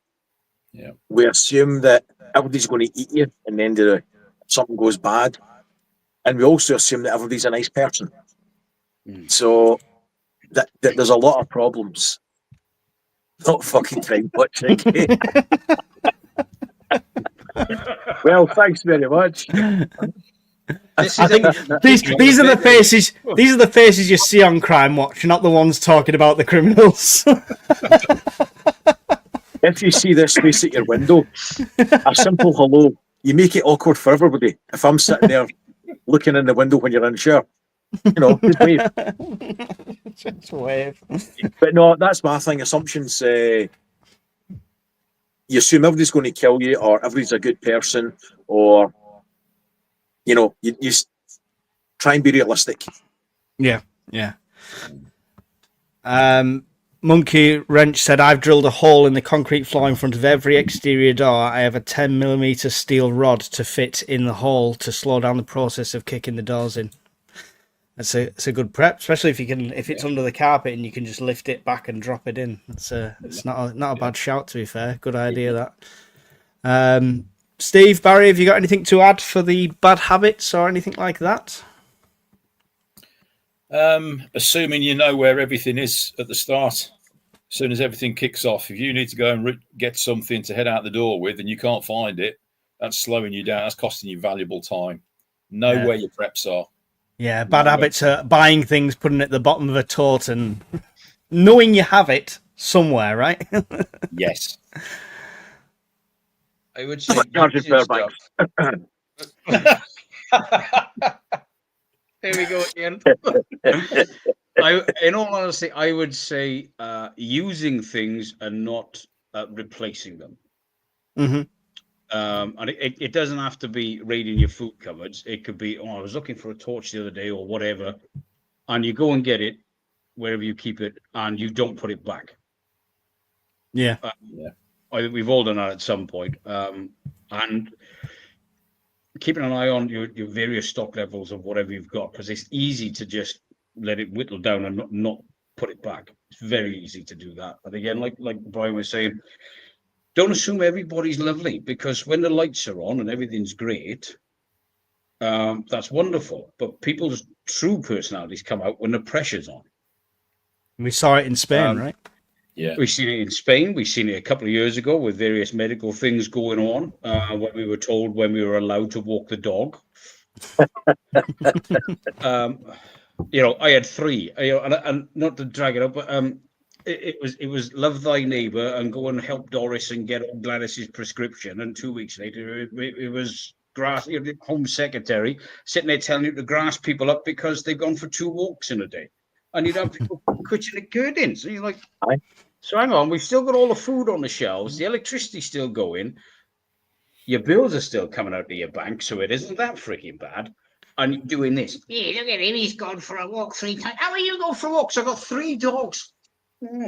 Yeah. We assume that everybody's going to eat you, and then something goes bad. And we also assume that everybody's a nice person. So that there's a lot of problems. Not fucking time watching. Well, thanks very much. I think these are the faces. These are the faces you see on Crime Watch, not the ones talking about the criminals. If you see this face at your window, a simple hello, you make it awkward for everybody. If I'm sitting there looking in the window when you're unsure, you know, just wave. Just wave. But no, that's my thing. Assumptions. You assume everybody's going to kill you, or everybody's a good person, or you know, you try and be realistic. Yeah. Monkey Wrench said, I've drilled a hole in the concrete floor in front of every exterior door. I have a 10mm steel rod to fit in the hole to slow down the process of kicking the doors in. It's a good prep, especially if it's under the carpet and you can just lift it back and drop it in. It's not a bad shout, to be fair. Good idea that. Steve, Barry, have you got anything to add for the bad habits or anything like that? Assuming you know where everything is at the start, as soon as everything kicks off, if you need to go and get something to head out the door with and you can't find it, that's slowing you down. That's costing you valuable time. Know where your preps are. Yeah, bad habits are buying things, putting it at the bottom of a tote and knowing you have it somewhere, right? Yes. I would say There we go again. In all honesty, I would say using things and not replacing them. Mm-hmm. And it doesn't have to be raiding your food cupboards. It could be, I was looking for a torch the other day or whatever, and you go and get it wherever you keep it, and you don't put it back. Yeah. I think we've all done that at some point. And keeping an eye on your various stock levels of whatever you've got, because it's easy to just let it whittle down and not put it back. It's very easy to do that. But again, like Brian was saying, don't assume everybody's lovely, because when the lights are on and everything's great, that's wonderful. But people's true personalities come out when the pressure's on. We saw it in Spain, right? Yeah. We've seen it in Spain. We've seen it a couple of years ago with various medical things going on. When we were told when we were allowed to walk the dog. I had 3. And not to drag it up, but it was love thy neighbor and go and help Doris and get Gladys's prescription. And 2 weeks later, it was Home Secretary sitting there telling you to grass people up because they've gone for 2 walks in a day. And you'd have people quitting the curtains. And you're like, Aye. so hang on, we've still got all the food on the shelves, the electricity's still going, your bills are still coming out of your bank, so it isn't that freaking bad. And you're doing this. Yeah, look at him, he's gone for a walk 3 times. How are you going for walks? I've got 3 dogs. I'm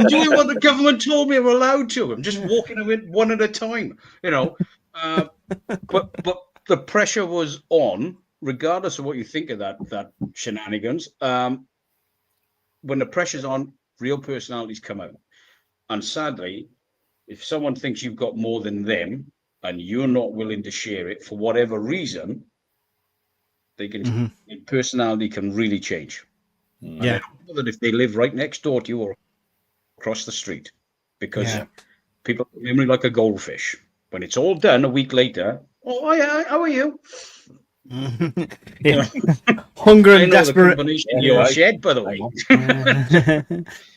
doing what the government told me I'm allowed to. I'm just walking them one at a time, But the pressure was on. Regardless of what you think of that shenanigans, when the pressure's on, real personalities come out. And sadly, if someone thinks you've got more than them and you're not willing to share it for whatever reason, they can personality can really change. Yeah. And I know that if they live right next door to you or across the street, because people memory like a goldfish. When it's all done a week later, oh yeah, how are you? Yeah. Hunger and desperation. desperation. Your shed, by the way.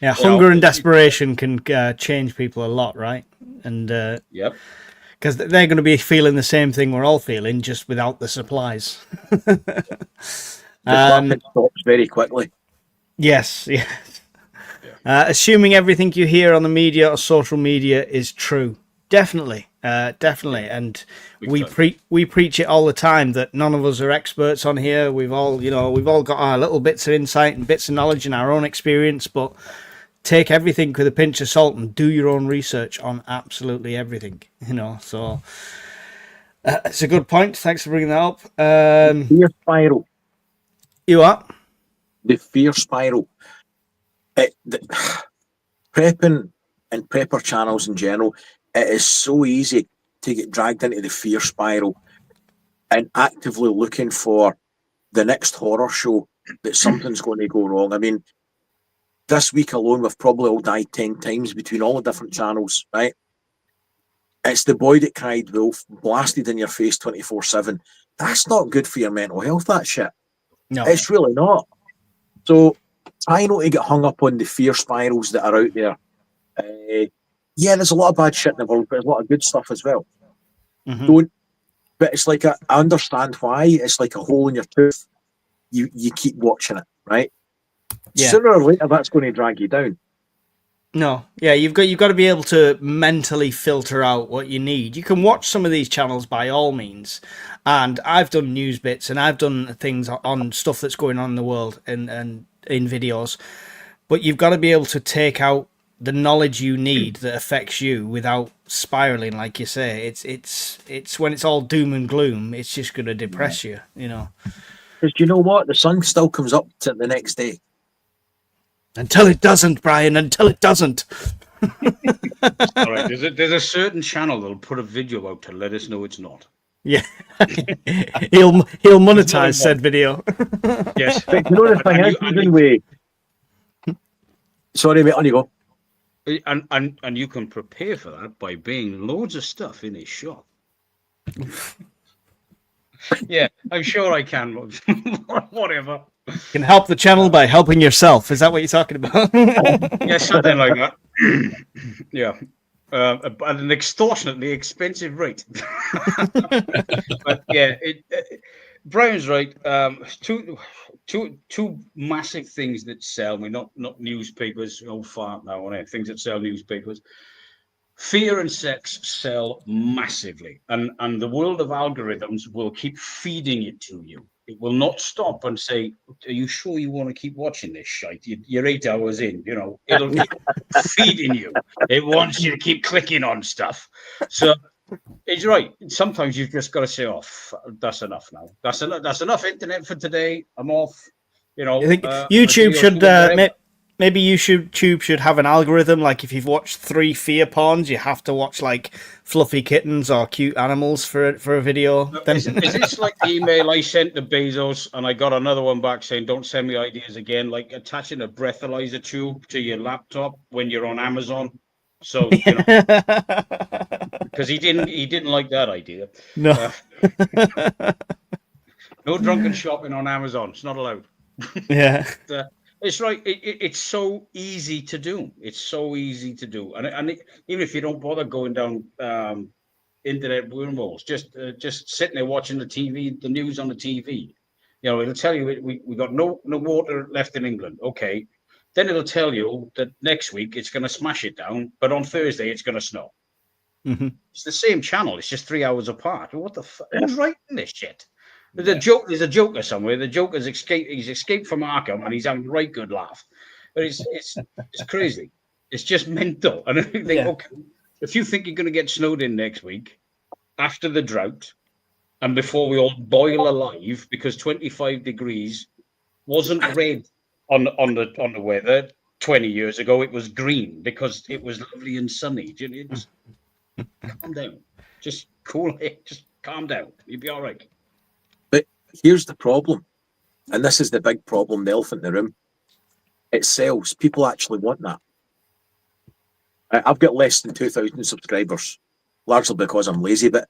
Yeah, hunger and desperation can change people a lot, right? And Yep. because they're going to be feeling the same thing we're all feeling, just without the supplies. The traffic stops very quickly. Yes, yes. Assuming everything you hear on the media or social media is true, definitely, and we preach it all the time that none of us are experts on here. We've all got our little bits of insight and bits of knowledge and our own experience, but take everything with a pinch of salt and do your own research on absolutely everything. So it's a good point. Thanks for bringing that up. Fear spiral. You what? The fear spiral. Prepping and prepper channels in general, it is so easy to get dragged into the fear spiral and actively looking for the next horror show that something's going to go wrong. I mean, this week alone, we've probably all died 10 times between all the different channels, right? It's the boy that cried wolf blasted in your face 24/7. That's not good for your mental health, that shit. No, It's really not. So try not to get hung up on the fear spirals that are out there. There's a lot of bad shit in the world, but there's a lot of good stuff as well. But it's like I understand why. It's like a hole in your tooth. You keep watching it, right? Yeah. Sooner or later, that's going to drag you down. No, yeah, you've got to be able to mentally filter out what you need. You can watch some of these channels by all means, and I've done news bits and I've done things on stuff that's going on in the world and in videos, but you've got to be able to take out the knowledge you need that affects you without spiraling, like you say. It's when it's all doom and gloom, it's just going to depress you, Because you know what? The sun still comes up to the next day. Until it doesn't, Brian. Until it doesn't. All right. There's a certain channel that'll put a video out to let us know it's not. Yeah, he'll monetize said video. Yes. But you know the thing is, even way. Sorry, mate. On you go. And you can prepare for that by buying loads of stuff in his shop. Yeah, I'm sure I can. Whatever. You can help the channel by helping yourself. Is that what you're talking about? Yeah, something like that. Yeah. At an extortionately expensive rate. But yeah, Brian's right. Two massive things that sell me, not newspapers. Oh, far now, things that sell newspapers. Fear and sex sell massively, and the world of algorithms will keep feeding it to you. It will not stop and say, "Are you sure you want to keep watching this shite? You're 8 hours in. It'll keep feeding you. It wants you to keep clicking on stuff." So he's right. Sometimes you've just got to say, "Off. That's enough now. That's enough internet for today. I'm off." I think YouTube should Maybe YouTube should have an algorithm, like if you've watched 3 fear porns, you have to watch like fluffy kittens or cute animals for a video. Then Is this like the email I sent to Bezos and I got another one back saying, don't send me ideas again, like attaching a breathalyzer tube to your laptop when you're on Amazon. So, you know, because he didn't like that idea. no. No drunken shopping on Amazon. It's not allowed. Yeah. It's right. It's so easy to do. It's so easy to do, and even if you don't bother going down internet wormholes, just sitting there watching the TV, the news on the TV, you know, it'll tell you we got no water left in England. Okay, then it'll tell you that next week it's going to smash it down, but on Thursday it's going to snow. Mm-hmm. It's the same channel. It's just 3 hours apart. What the fuck? Who's writing this shit? There's a Joker somewhere. The Joker's escaped. He's escaped from Arkham, and he's having a right good laugh. But it's crazy. It's just mental. And I think, okay, if you think you're going to get snowed in next week, after the drought, and before we all boil alive, because 25 degrees wasn't red on the weather 20 years ago, it was green because it was lovely and sunny. Just calm down. Just cool it. Just calm down. You'll be all right. Here's the problem, and this is the big problem, the elephant in the room. It sells. People actually want that. I've got less than 2,000 subscribers, largely because I'm lazy, but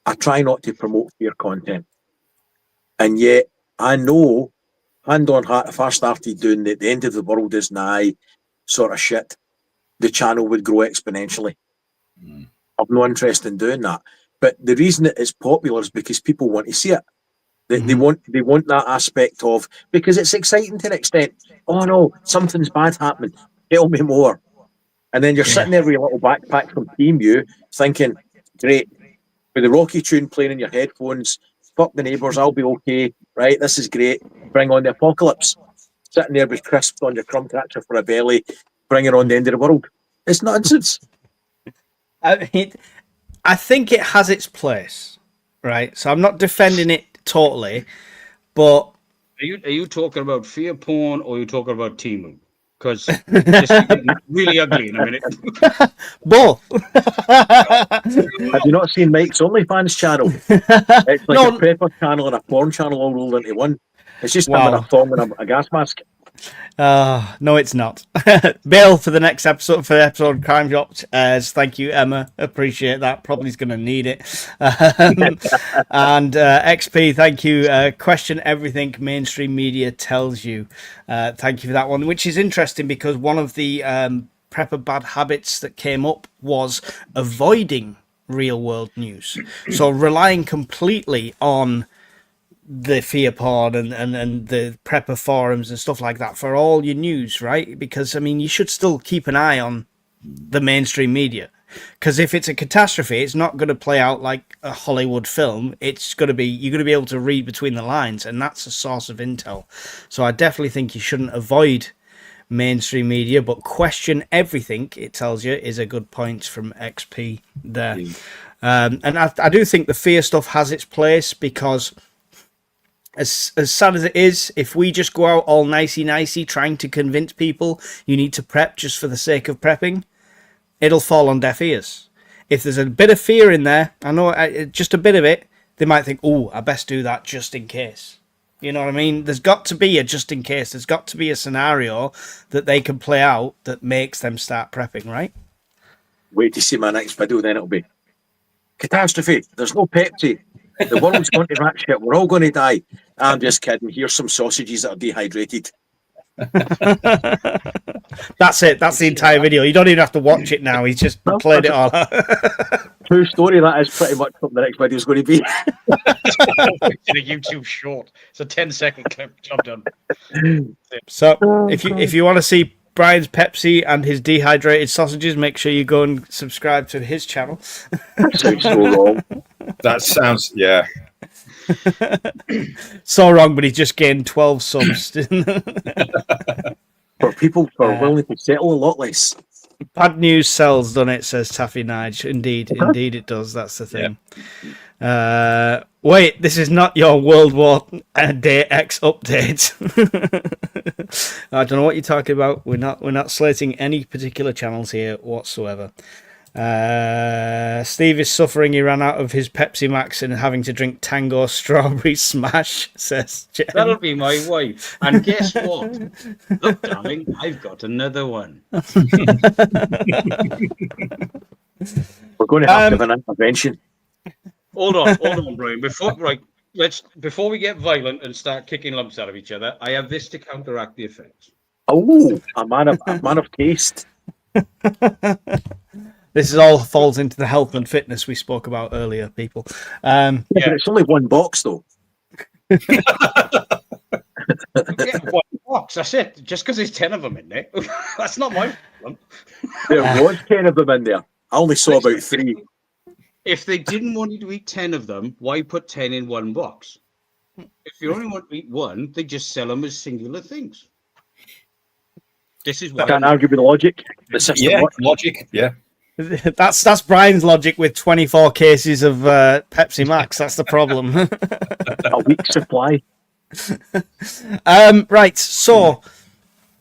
I try not to promote fear content. And yet, I know, hand on heart, if I started doing the end of the world is nigh sort of shit, the channel would grow exponentially. I've no interest in doing that. But the reason it is popular is because people want to see it. They want that aspect of, because it's exciting to an extent. Oh no, something's bad happening. Tell me more. And then you're sitting there with your little backpack from Teamu thinking, great, with the Rocky tune playing in your headphones, fuck the neighbours, I'll be okay, right? This is great. Bring on the apocalypse. Sitting there with crisps on your crumb catcher for a belly, bringing on the end of the world. It's nonsense. I think it has its place, right? So I'm not defending it totally, but Are you talking about fear porn or are you talking about Timu? Because this is getting really ugly in a minute. both. Have you not seen Mike's OnlyFans channel? It's like a prepper channel and a porn channel all rolled into one. It's just him in a thong and a gas mask. No, it's not. Bill, for the next episode, for episode Crime Dropped, thank you, Emma. Appreciate that. Probably is going to need it. And XP, thank you. Question everything mainstream media tells you. Thank you for that one, which is interesting because one of the prepper bad habits that came up was avoiding real world news. So relying completely on the fear porn and the prepper forums and stuff like that for all your news, right? Because I mean, you should still keep an eye on the mainstream media, because if it's a catastrophe, it's not going to play out like a Hollywood film. It's going to be, you're going to be able to read between the lines, and that's a source of intel. So I definitely think you shouldn't avoid mainstream media, but question everything it tells you is a good point from XP there. And I do think the fear stuff has its place, because as sad as it is, if we just go out all nicey trying to convince people you need to prep just for the sake of prepping, it'll fall on deaf ears. If there's a bit of fear in there, I know just a bit of it, they might think, oh, I best do that just in case. You know what I mean? There's got to be a just in case. There's got to be a scenario that they can play out that makes them start prepping, right? Wait to see my next video, then it'll be catastrophe. There's no Pepsi. The world's going to that shit. We're all going to die. I'm just kidding. Here's some sausages that are dehydrated. That's it. That's the entire video. You don't even have to watch it now. He's just played it all out. True story. That is pretty much what the next video is going to be. It's a YouTube short. It's a 10-second clip. Job done. So if you want to see Brian's Pepsi and his dehydrated sausages, make sure you go and subscribe to his channel. Sounds so wrong. That sounds, yeah. So wrong, but he just gained 12 subs. For people who are willing to settle a lot less. Bad news sells, doesn't it? Says Taffy Nige. Indeed it does. That's the thing. Wait, this is not your World War Day X update. I don't know what you're talking about. We're not slating any particular channels here whatsoever. Steve is suffering. He ran out of his Pepsi Max and having to drink Tango Strawberry Smash, says Jen. That'll be my wife. And guess what? Look, darling, I've got another one. We're going to have to have an intervention. Hold on, Brian. Before we get violent and start kicking lumps out of each other, I have this to counteract the effects. Oh, a man of taste. This is all falls into the health and fitness we spoke about earlier, people. Yeah, but it's only one box though. You get one box, that's it. Just because there's 10 of them in there. That's not my problem. There was 10 of them in there. I only saw about 3. If they didn't want you to eat 10 of them, why put 10 in one box? If you only want to eat one, they just sell them as singular things. This is I why. can't argue with the logic. The system Yeah, works. logic. Yeah. That's Brian's logic with 24 cases of Pepsi Max. That's the problem. A week supply. Right, so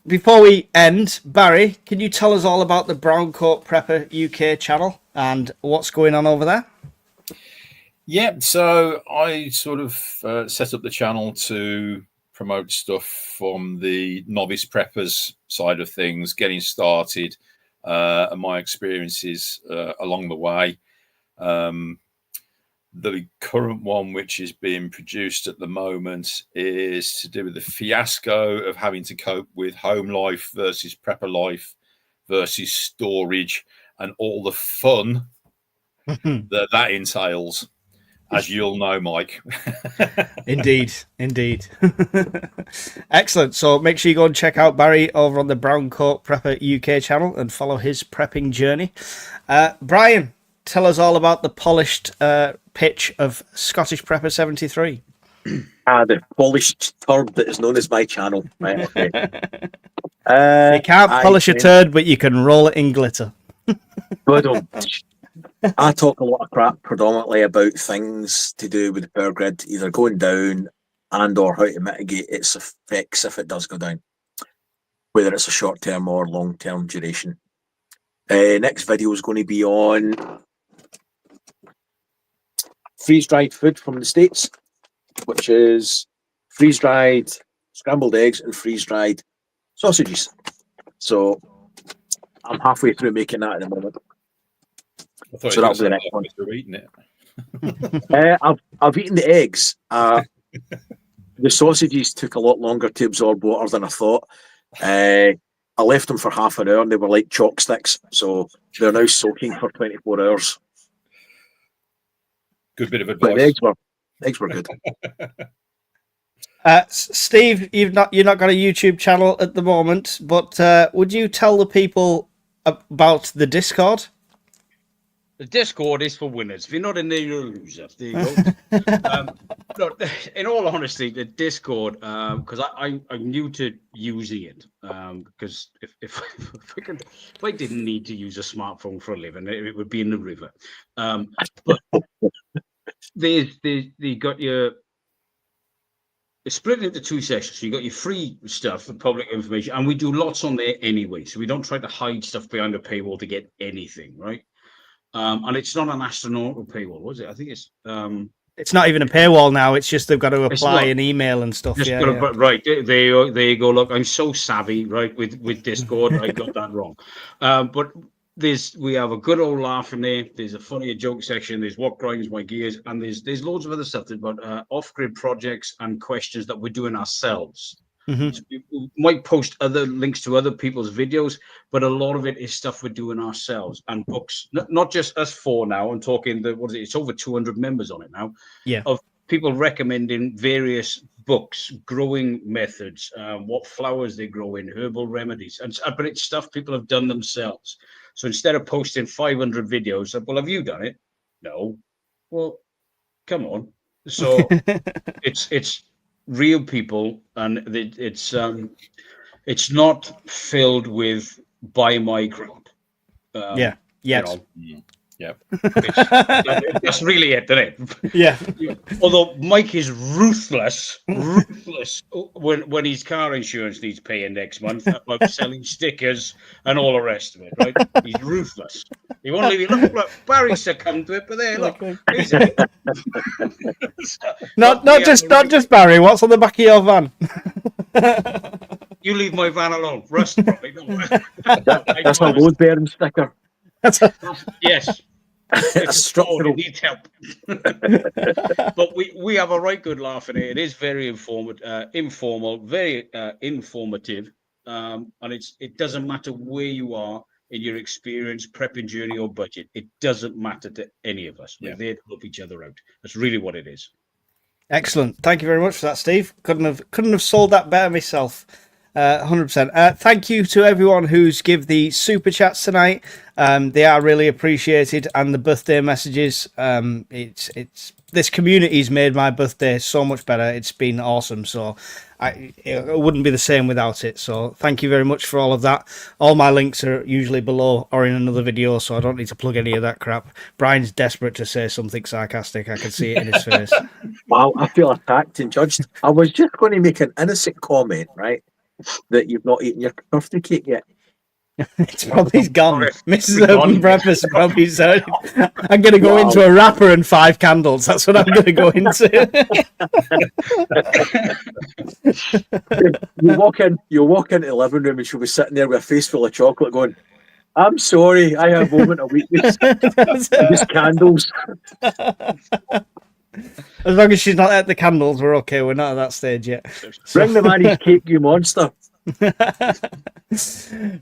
before we end, Barry, can you tell us all about the Brown Coat Prepper UK channel and what's going on over there? Yeah, so I sort of set up the channel to promote stuff from the novice preppers side of things, getting started, and my experiences along the way. The current one, which is being produced at the moment, is to do with the fiasco of having to cope with home life versus prepper life versus storage and all the fun that entails, as you'll know, Mike. Indeed. Excellent. So make sure you go and check out Barry over on the Brown Coat Prepper UK channel and follow his prepping journey. Brian, tell us all about the polished pitch of Scottish Prepper 73. The polished turd that is known as my channel. Right, okay. You can't polish a turd, but you can roll it in glitter. I talk a lot of crap predominantly about things to do with the power grid, either going down and or how to mitigate its effects if it does go down, whether it's a short-term or long-term duration. Next video is going to be on freeze-dried food from the States, which is freeze-dried scrambled eggs and freeze-dried sausages. So I'm halfway through making that at the moment. I thought So you that'll be the next one. were eating it. I've eaten the eggs. The sausages took a lot longer to absorb water than I thought. I left them for half an hour and they were like chalk sticks. So they're now soaking for 24 hours. Good bit of But advice. the eggs were good. Steve, you're not got a YouTube channel at the moment, but would you tell the people about the Discord? The Discord is for winners. If you're not in there, you're a loser. There you go. No, in all honesty, the Discord, because I'm new to using it, because if I didn't need to use a smartphone for a living, it would be in the river. But they got your. It's split into two sessions. So you got your free stuff for public information, and we do lots on there anyway. So we don't try to hide stuff behind a paywall to get anything, right? And it's not an astronomical paywall, was it? I think It's not even a paywall now. It's just they've got to It's apply not. an email and stuff. Yeah, yeah. Right, there you go. Look, I'm so savvy, right, with Discord. I got that wrong. But we have a good old laugh in there. There's a funny joke section. There's what grinds my gears, and there's loads of other stuff about off-grid projects and questions that we're doing ourselves. Mhm. So we might post other links to other people's videos, but a lot of it is stuff we're doing ourselves and books. Not just us four now. I'm talking it's over 200 members on it now. Yeah. Of people recommending various books, growing methods, what flowers they grow in, herbal remedies, but it's stuff people have done themselves. So instead of posting 500 videos, well, have you done it? No. Well, come on. So it's real people, and it's not filled with by my crowd. Yeah. Yes. Yeah. That's really it, isn't it? Yeah. Although Mike is ruthless when his car insurance needs paying next month about selling stickers and all the rest of it, right? He's ruthless. He won't leave you. Look, Barry succumbed to it, but there, look. He's Not just Barry. What's on the back of your van? You leave my van alone. Rust probably. That's a load bearing sticker. Yes. It's It structural. needs help. But we have a right good laugh in it. It is very informal, very informative. And it doesn't matter where you are in your experience, prepping journey or budget. It doesn't matter to any of us. We're there to help each other out. That's really what it is. Excellent. Thank you very much for that, Steve. Couldn't have sold that better myself. 100%. Thank you to everyone who's give the super chats tonight. They are really appreciated, and the birthday messages. It's this community's made my birthday so much better. It's been awesome. So it wouldn't be the same without it. So thank you very much for all of that. All my links are usually below or in another video, so I don't need to plug any of that crap. Brian's desperate to say something sarcastic. I can see it in his face. Wow, I feel attacked and judged. I was just going to make an innocent comment, right? That you've not eaten your birthday cake yet. It's probably gone. Mrs. Gone. Open Breakfast probably said, I'm going to go into a wrapper and 5 candles. That's what I'm going to go into. You walk into the living room and she'll be sitting there with a face full of chocolate going, I'm sorry, I have a moment of weakness. Just candles. As long as she's not at the candles, we're okay. We're not at that stage yet. Bring the man his cake, you monster.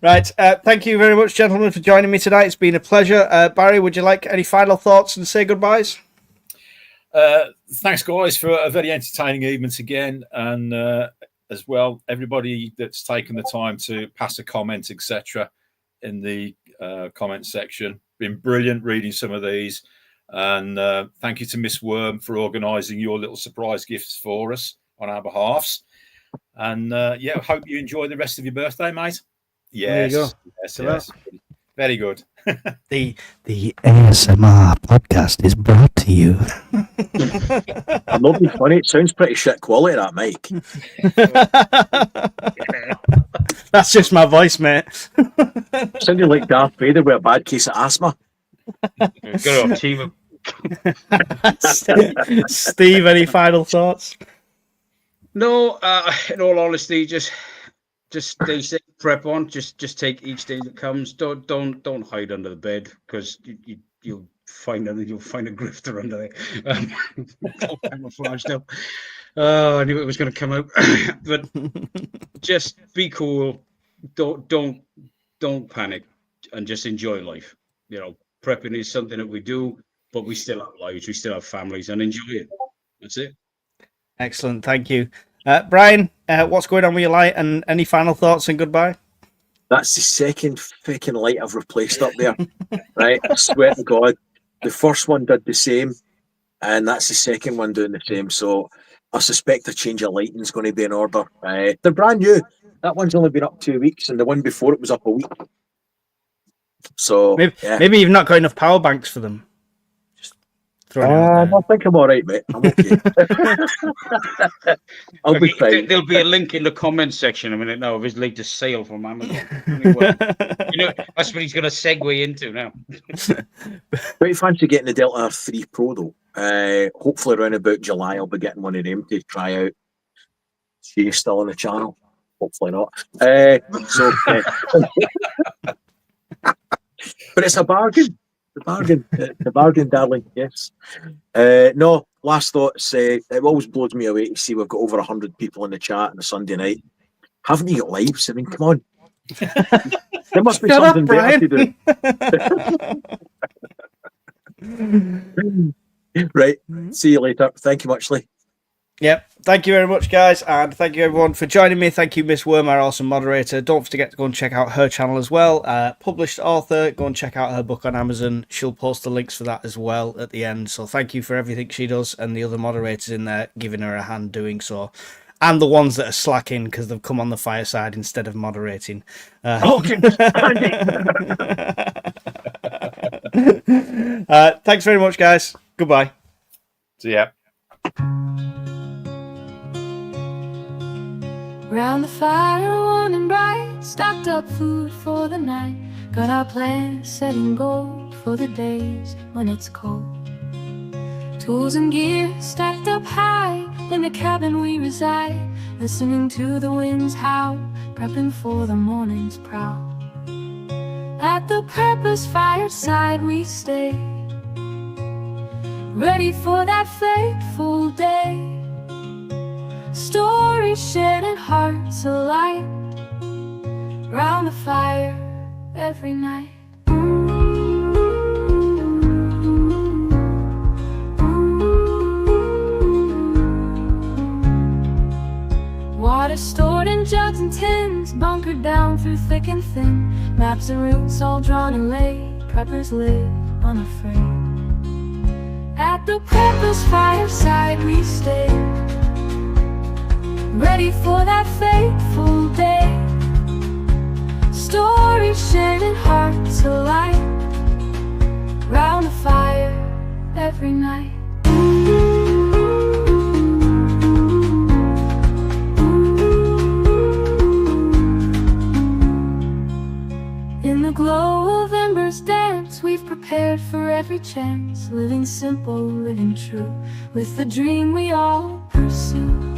Right. Thank you very much, gentlemen, for joining me tonight. It's been a pleasure. Barry, would you like any final thoughts and say goodbyes? Thanks, guys, for a very entertaining evening again, and as well, everybody that's taken the time to pass a comment, etc., in the comment section. Been brilliant reading some of these, and thank you to Miss Worm for organising your little surprise gifts for us on our behalfs. And hope you enjoy the rest of your birthday, mate. Yes, There you go. yes. Very good. The ASMR podcast is brought to you. I'm not being funny. It sounds pretty shit quality, that mic. That's just my voice, mate. Sounded like Darth Vader with a bad case of asthma. Good old team. Steve, any final thoughts? No, in all honesty, just stay safe, prep on. Just take each day that comes. Don't hide under the bed, because you'll find a grifter under there. All camouflaged up. Oh, I knew it was going to come out. But just be cool. Don't panic, and just enjoy life. You know, prepping is something that we do, but we still have lives, we still have families, and enjoy it. That's it. Excellent. Thank you. Brian, what's going on with your light, and any final thoughts and goodbye? That's the second fucking light I've replaced up there. Right? I swear to God. The first one did the same, and that's the second one doing the same. So I suspect a change of lighting is going to be in order. They're brand new. That one's only been up 2 weeks, and the one before it was up a week. So Maybe you've not got enough power banks for them. Just throwing it out there. I think I'm all right, mate. I'm okay. I'll be fine. There'll be a link in the comments section a minute now of his latest sale from Amazon. That's what he's going to segue into now. Quite fancy getting the Delta R3 Pro though. Hopefully around about July I'll be getting one of them to try out. She's still on the channel. Hopefully not. But it's a bargain. The bargain, darling. Yes. No, last thoughts. It always blows me away to see we've got over 100 people in the chat on a Sunday night. Haven't you got lives? I mean, come on. There must be Shut something up, better to do. Right. See you later. Thank you much, Lee. Yep. Thank you very much, guys, and thank you everyone for joining me. Thank you, Miss Worm, our awesome moderator. Don't forget to go and check out her channel as well. Published author. Go and check out her book on Amazon. She'll post the links for that as well at the end. So thank you for everything she does, and the other moderators in there giving her a hand doing so. And the ones that are slacking because they've come on the fireside instead of moderating. Thanks very much, guys. Goodbye. So yeah. Round the fire, warm and bright, stocked up food for the night. Got our plans set in gold for the days when it's cold. Tools and gear stacked up high in the cabin we reside, listening to the winds howl, prepping for the morning's prowl. At the purpose fireside we stay, ready for that fateful day. Stories shared and hearts alight, round the fire every night. Water stored in jugs and tins, bunkered down through thick and thin. Maps and routes all drawn and laid, preppers live unafraid. At the purpose fireside we stay, ready for that fateful day. Stories shared and hearts alight, round the fire every night. In the glow of embers dance, we've prepared for every chance, living simple, living true, with the dream we all pursue.